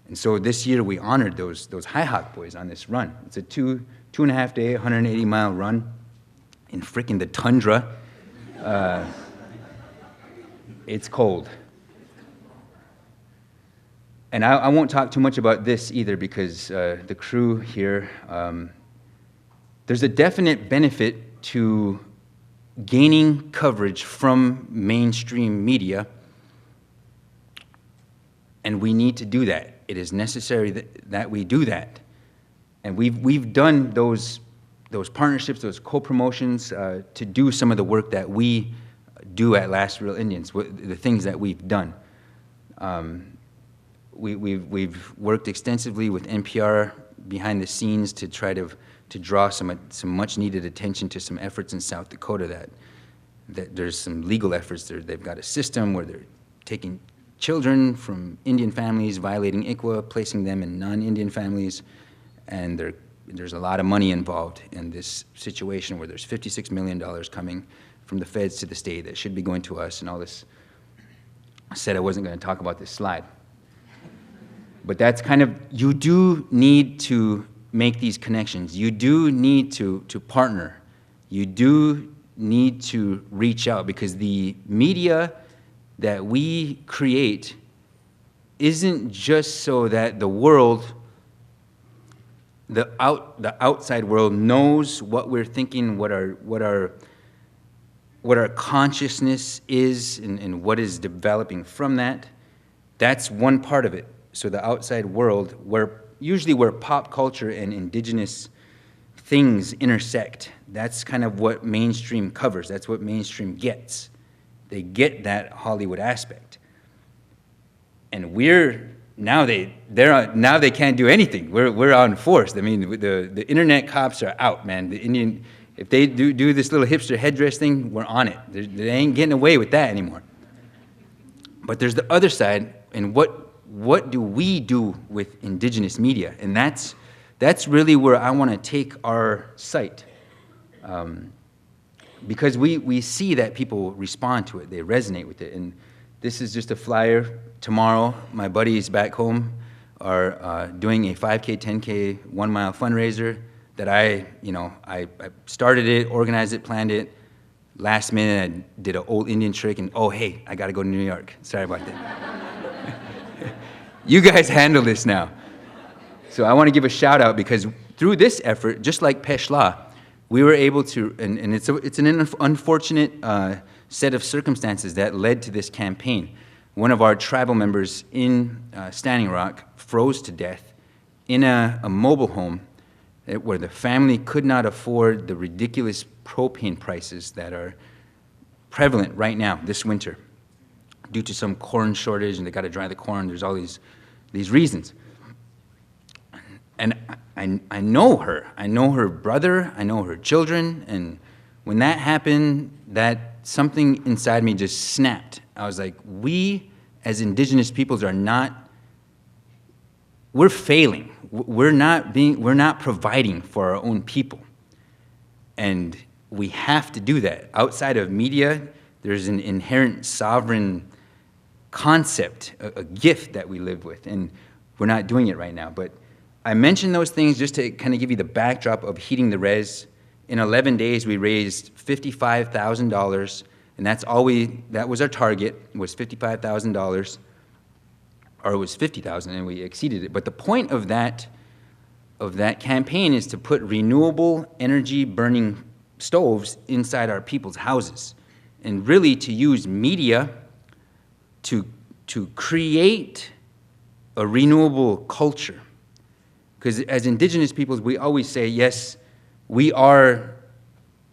And so this year we honored those High Hawk boys on this run. It's a two and a half day, 180-mile run in frickin' the tundra. It's cold. And I won't talk too much about this either because the crew here, there's a definite benefit to gaining coverage from mainstream media, and we need to do that. It is necessary that we do that. And we've done those partnerships, those co-promotions to do some of the work that we do at Last Real Indians, the things that we've done. We've worked extensively with NPR behind the scenes to try to draw some much needed attention to some efforts in South Dakota that there's some legal efforts there. They've got a system where they're taking children from Indian families, violating ICWA, placing them in non-Indian families, and there's a lot of money involved in this situation where there's $56 million coming from the feds to the state that should be going to us and all this. I said I wasn't going to talk about this slide. But that's kind of, you do need to make these connections. You do need to partner. You do need to reach out because the media that we create isn't just so that the world, the outside world knows what we're thinking, what our consciousness is and what is developing from that. That's one part of it. So the outside world, usually where pop culture and indigenous things intersect, that's kind of what mainstream covers. That's what mainstream gets. They get that Hollywood aspect. And now they can't do anything. We're unforced. I mean, the internet cops are out, man. If they do this little hipster headdress thing, we're on it. They ain't getting away with that anymore. But there's the other side, and what do we do with indigenous media? And that's really where I want to take our site. Because we see that people respond to it, they resonate with it. And this is just a flyer. Tomorrow, my buddies back home are doing a 5K, 10K, 1 mile fundraiser that I started it, organized it, planned it. Last minute, I did an old Indian trick and, oh, hey, I got to go to New York. Sorry about that. You guys handle this now. So I want to give a shout out because through this effort, just like Peshla, we were able to, and it's an unfortunate set of circumstances that led to this campaign. One of our tribal members in Standing Rock froze to death in a mobile home where the family could not afford the ridiculous propane prices that are prevalent right now this winter due to some corn shortage and they got to dry the corn. There's all these reasons. And I know her. I know her brother. I know her children. And when that happened, that something inside me just snapped. I was like, we as indigenous peoples we're failing. We're not providing for our own people. And we have to do that. Outside of media, there's an inherent sovereign concept, a gift that we live with. And we're not doing it right now. But I mentioned those things just to kind of give you the backdrop of heating the res. In 11 days, we raised $55,000, and that was our target, was $55,000, or it was $50,000, and we exceeded it. But the point of that campaign is to put renewable energy burning stoves inside our people's houses, and really to use media to create a renewable culture. Because as indigenous peoples, we always say, yes, we are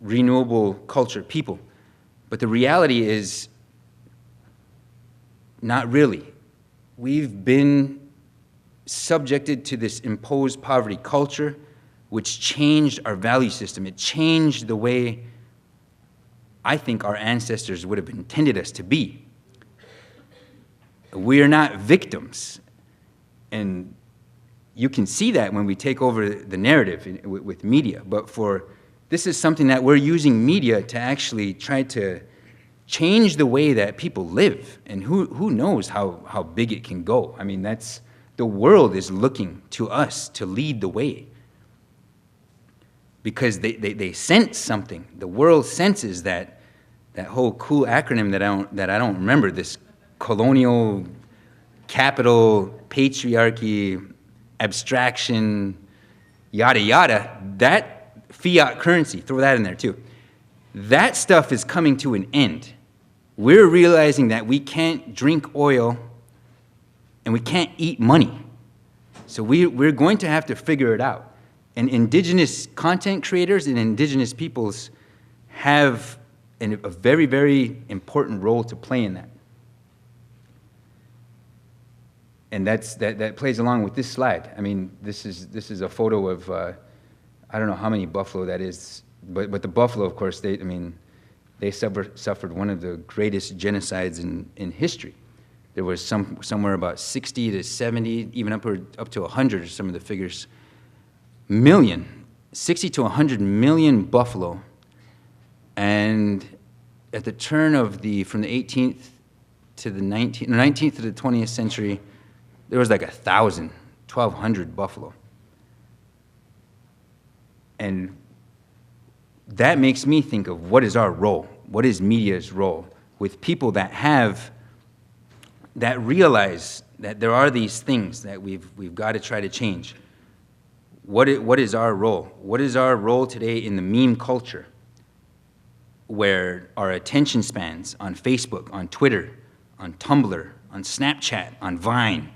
renewable culture people. But the reality is not really. We've been subjected to this imposed poverty culture. which changed our value system. It changed the way I think our ancestors would have intended us to be. We are not victims. And you can see that when we take over the narrative with media. But this is something that we're using media to actually try to change the way that people live. And who knows how big it can go. I mean, the world is looking to us to lead the way. Because they sense something. The world senses that whole cool acronym that I don't remember, this colonial, capital, patriarchy, abstraction, yada yada, that fiat currency, throw that in there too. That stuff is coming to an end. We're realizing that we can't drink oil and we can't eat money. So we're going to have to figure it out. And indigenous content creators and indigenous peoples have a very, very important role to play in that. And that plays along with this slide. I mean, this is a photo of, I don't know how many buffalo that is, but the buffalo, of course, they suffered one of the greatest genocides in history. There was somewhere about 60 to 70, even up to 100 are some of the figures, 60 to 100 million buffalo. And at the turn of from the 18th to the 19th to the 20th century, there was like 1,000, 1,200 buffalo. And that makes me think of what is our role? What is media's role with people that realize that there are these things that we've got to try to change? What is our role? What is our role today in the meme culture, where our attention spans on Facebook, on Twitter, on Tumblr, on Snapchat, on Vine?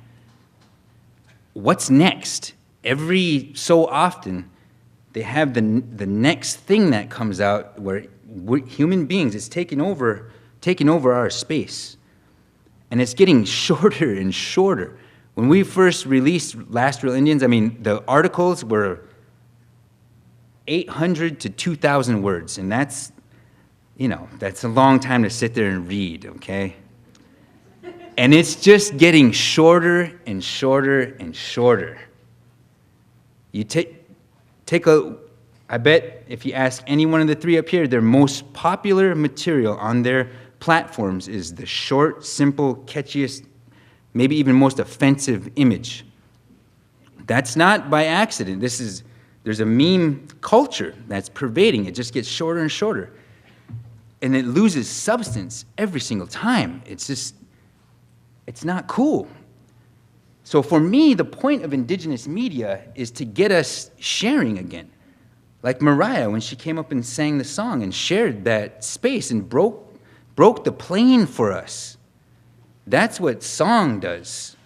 What's next? Every so often, they have the next thing that comes out where human beings is taking over our space. And it's getting shorter and shorter. When we first released Last Real Indians, I mean, the articles were 800 to 2,000 words. And that's a long time to sit there and read, okay? And it's just getting shorter and shorter and shorter. You I bet if you ask any one of the three up here, their most popular material on their platforms is the short, simple, catchiest, maybe even most offensive image. That's not by accident. There's a meme culture that's pervading. It just gets shorter and shorter. And it loses substance every single time. It's not cool. So for me, the point of indigenous media is to get us sharing again. Like Mariah, when she came up and sang the song and shared that space and broke the plane for us. That's what song does.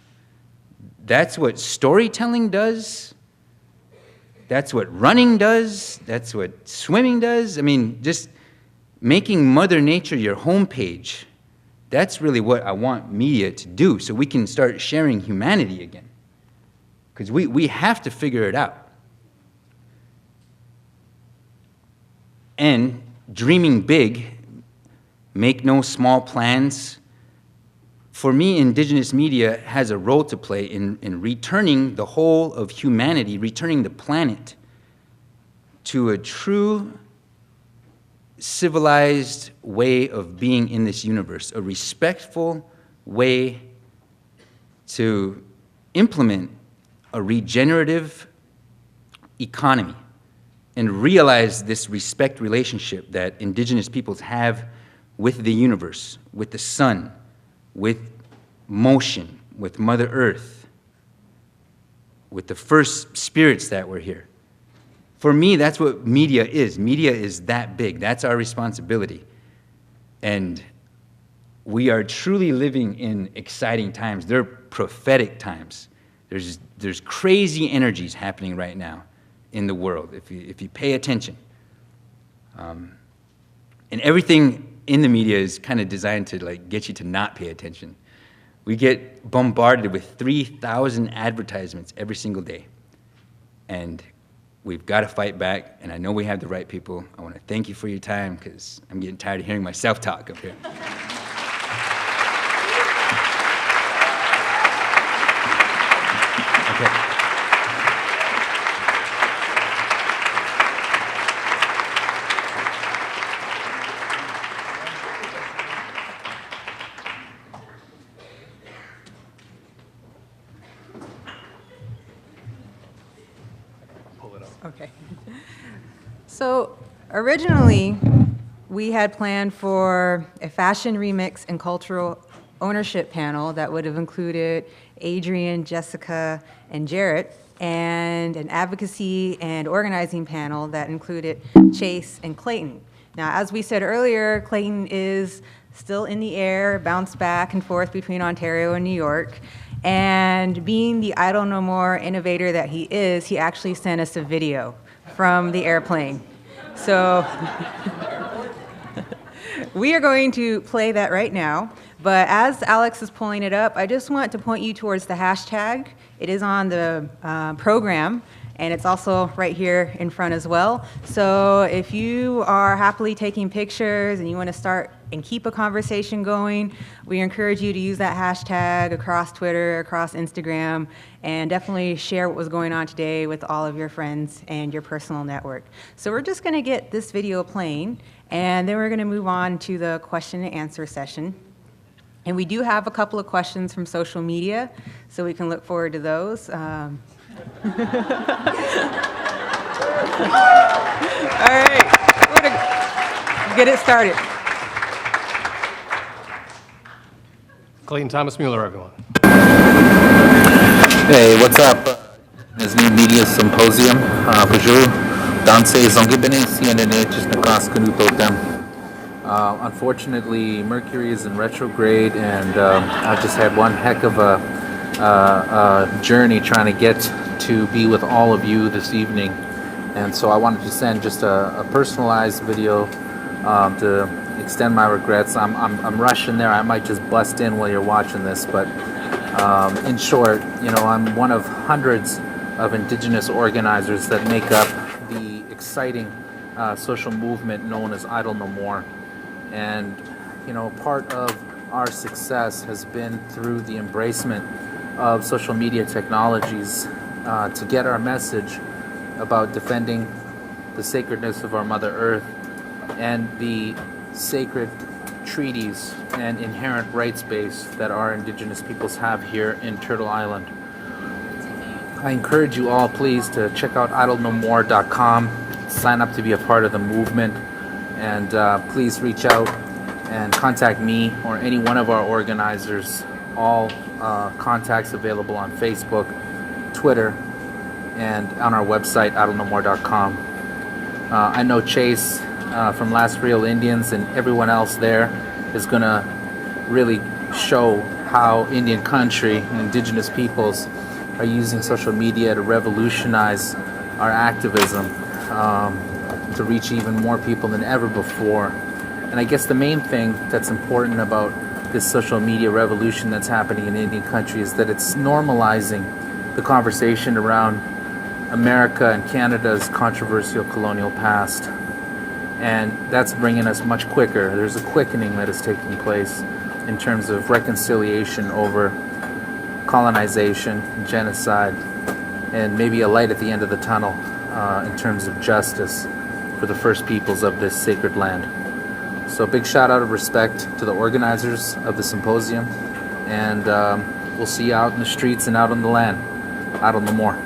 That's what storytelling does. That's what running does. That's what swimming does. I mean, just making Mother Nature your homepage. That's really what I want media to do, so we can start sharing humanity again. Because we have to figure it out. And dreaming big, make no small plans. For me, indigenous media has a role to play in returning the whole of humanity, returning the planet to a true civilized way of being in this universe, a respectful way to implement a regenerative economy and realize this respect relationship that indigenous peoples have with the universe, with the sun, with motion, with Mother Earth, with the first spirits that were here. For me, that's what media is. Media is that big. That's our responsibility. And we are truly living in exciting times. They're prophetic times. There's crazy energies happening right now in the world, if you pay attention. And everything in the media is kind of designed to get you to not pay attention. We get bombarded with 3,000 advertisements every single day. And we've got to fight back, and I know we have the right people. I want to thank you for your time, because I'm getting tired of hearing myself talk up here. Okay. Okay. So originally, we had planned for a fashion remix and cultural ownership panel that would have included Adrienne, Jessica, and Jarrett, and an advocacy and organizing panel that included Chase and Clayton. Now, as we said earlier, Clayton is still in the air, bounced back and forth between Ontario and New York. And being the Idle No More innovator that he is, he actually sent us a video from the airplane. So we are going to play that right now. But as Alex is pulling it up, I just want to point you towards the hashtag. It is on the program, and it's also right here in front as well. So if you are happily taking pictures and you want to start and keep a conversation going, we encourage you to use that hashtag across Twitter, across Instagram, and definitely share what was going on today with all of your friends and your personal network. So we're just going to get this video playing, and then we're going to move on to the question and answer session. And we do have a couple of questions from social media, so we can look forward to those. All right, we're going to get it started. Clayton Thomas-Muller, everyone. Hey, what's up? It's new media symposium. Bonjour. Danse zongibene CNN chisnakaskanutotem. Unfortunately, Mercury is in retrograde, and I've just had one heck of a journey trying to get to be with all of you this evening. And so I wanted to send just a personalized video to extend my regrets. I'm rushing there. I might just bust in while you're watching this, but in short, I'm one of hundreds of Indigenous organizers that make up the exciting social movement known as Idle No More. And part of our success has been through the embracement of social media technologies to get our message about defending the sacredness of our Mother Earth and the sacred treaties and inherent rights base that our Indigenous peoples have here in Turtle Island. I encourage you all, please, to check out idlenomore.com, sign up to be a part of the movement, and please reach out and contact me or any one of our organizers. All contacts available on Facebook, Twitter, and on our website, idlenomore.com. I know Chase from Last Real Indians and everyone else there is going to really show how Indian country and Indigenous peoples are using social media to revolutionize our activism to reach even more people than ever before. And I guess the main thing that's important about this social media revolution that's happening in Indian country is that it's normalizing the conversation around America and Canada's controversial colonial past. And that's bringing us much quicker. There's a quickening that is taking place in terms of reconciliation over colonization, genocide, and maybe a light at the end of the tunnel in terms of justice for the first peoples of this sacred land. So big shout out of respect to the organizers of the symposium, and we'll see you out in the streets and out on the land. Idle No More.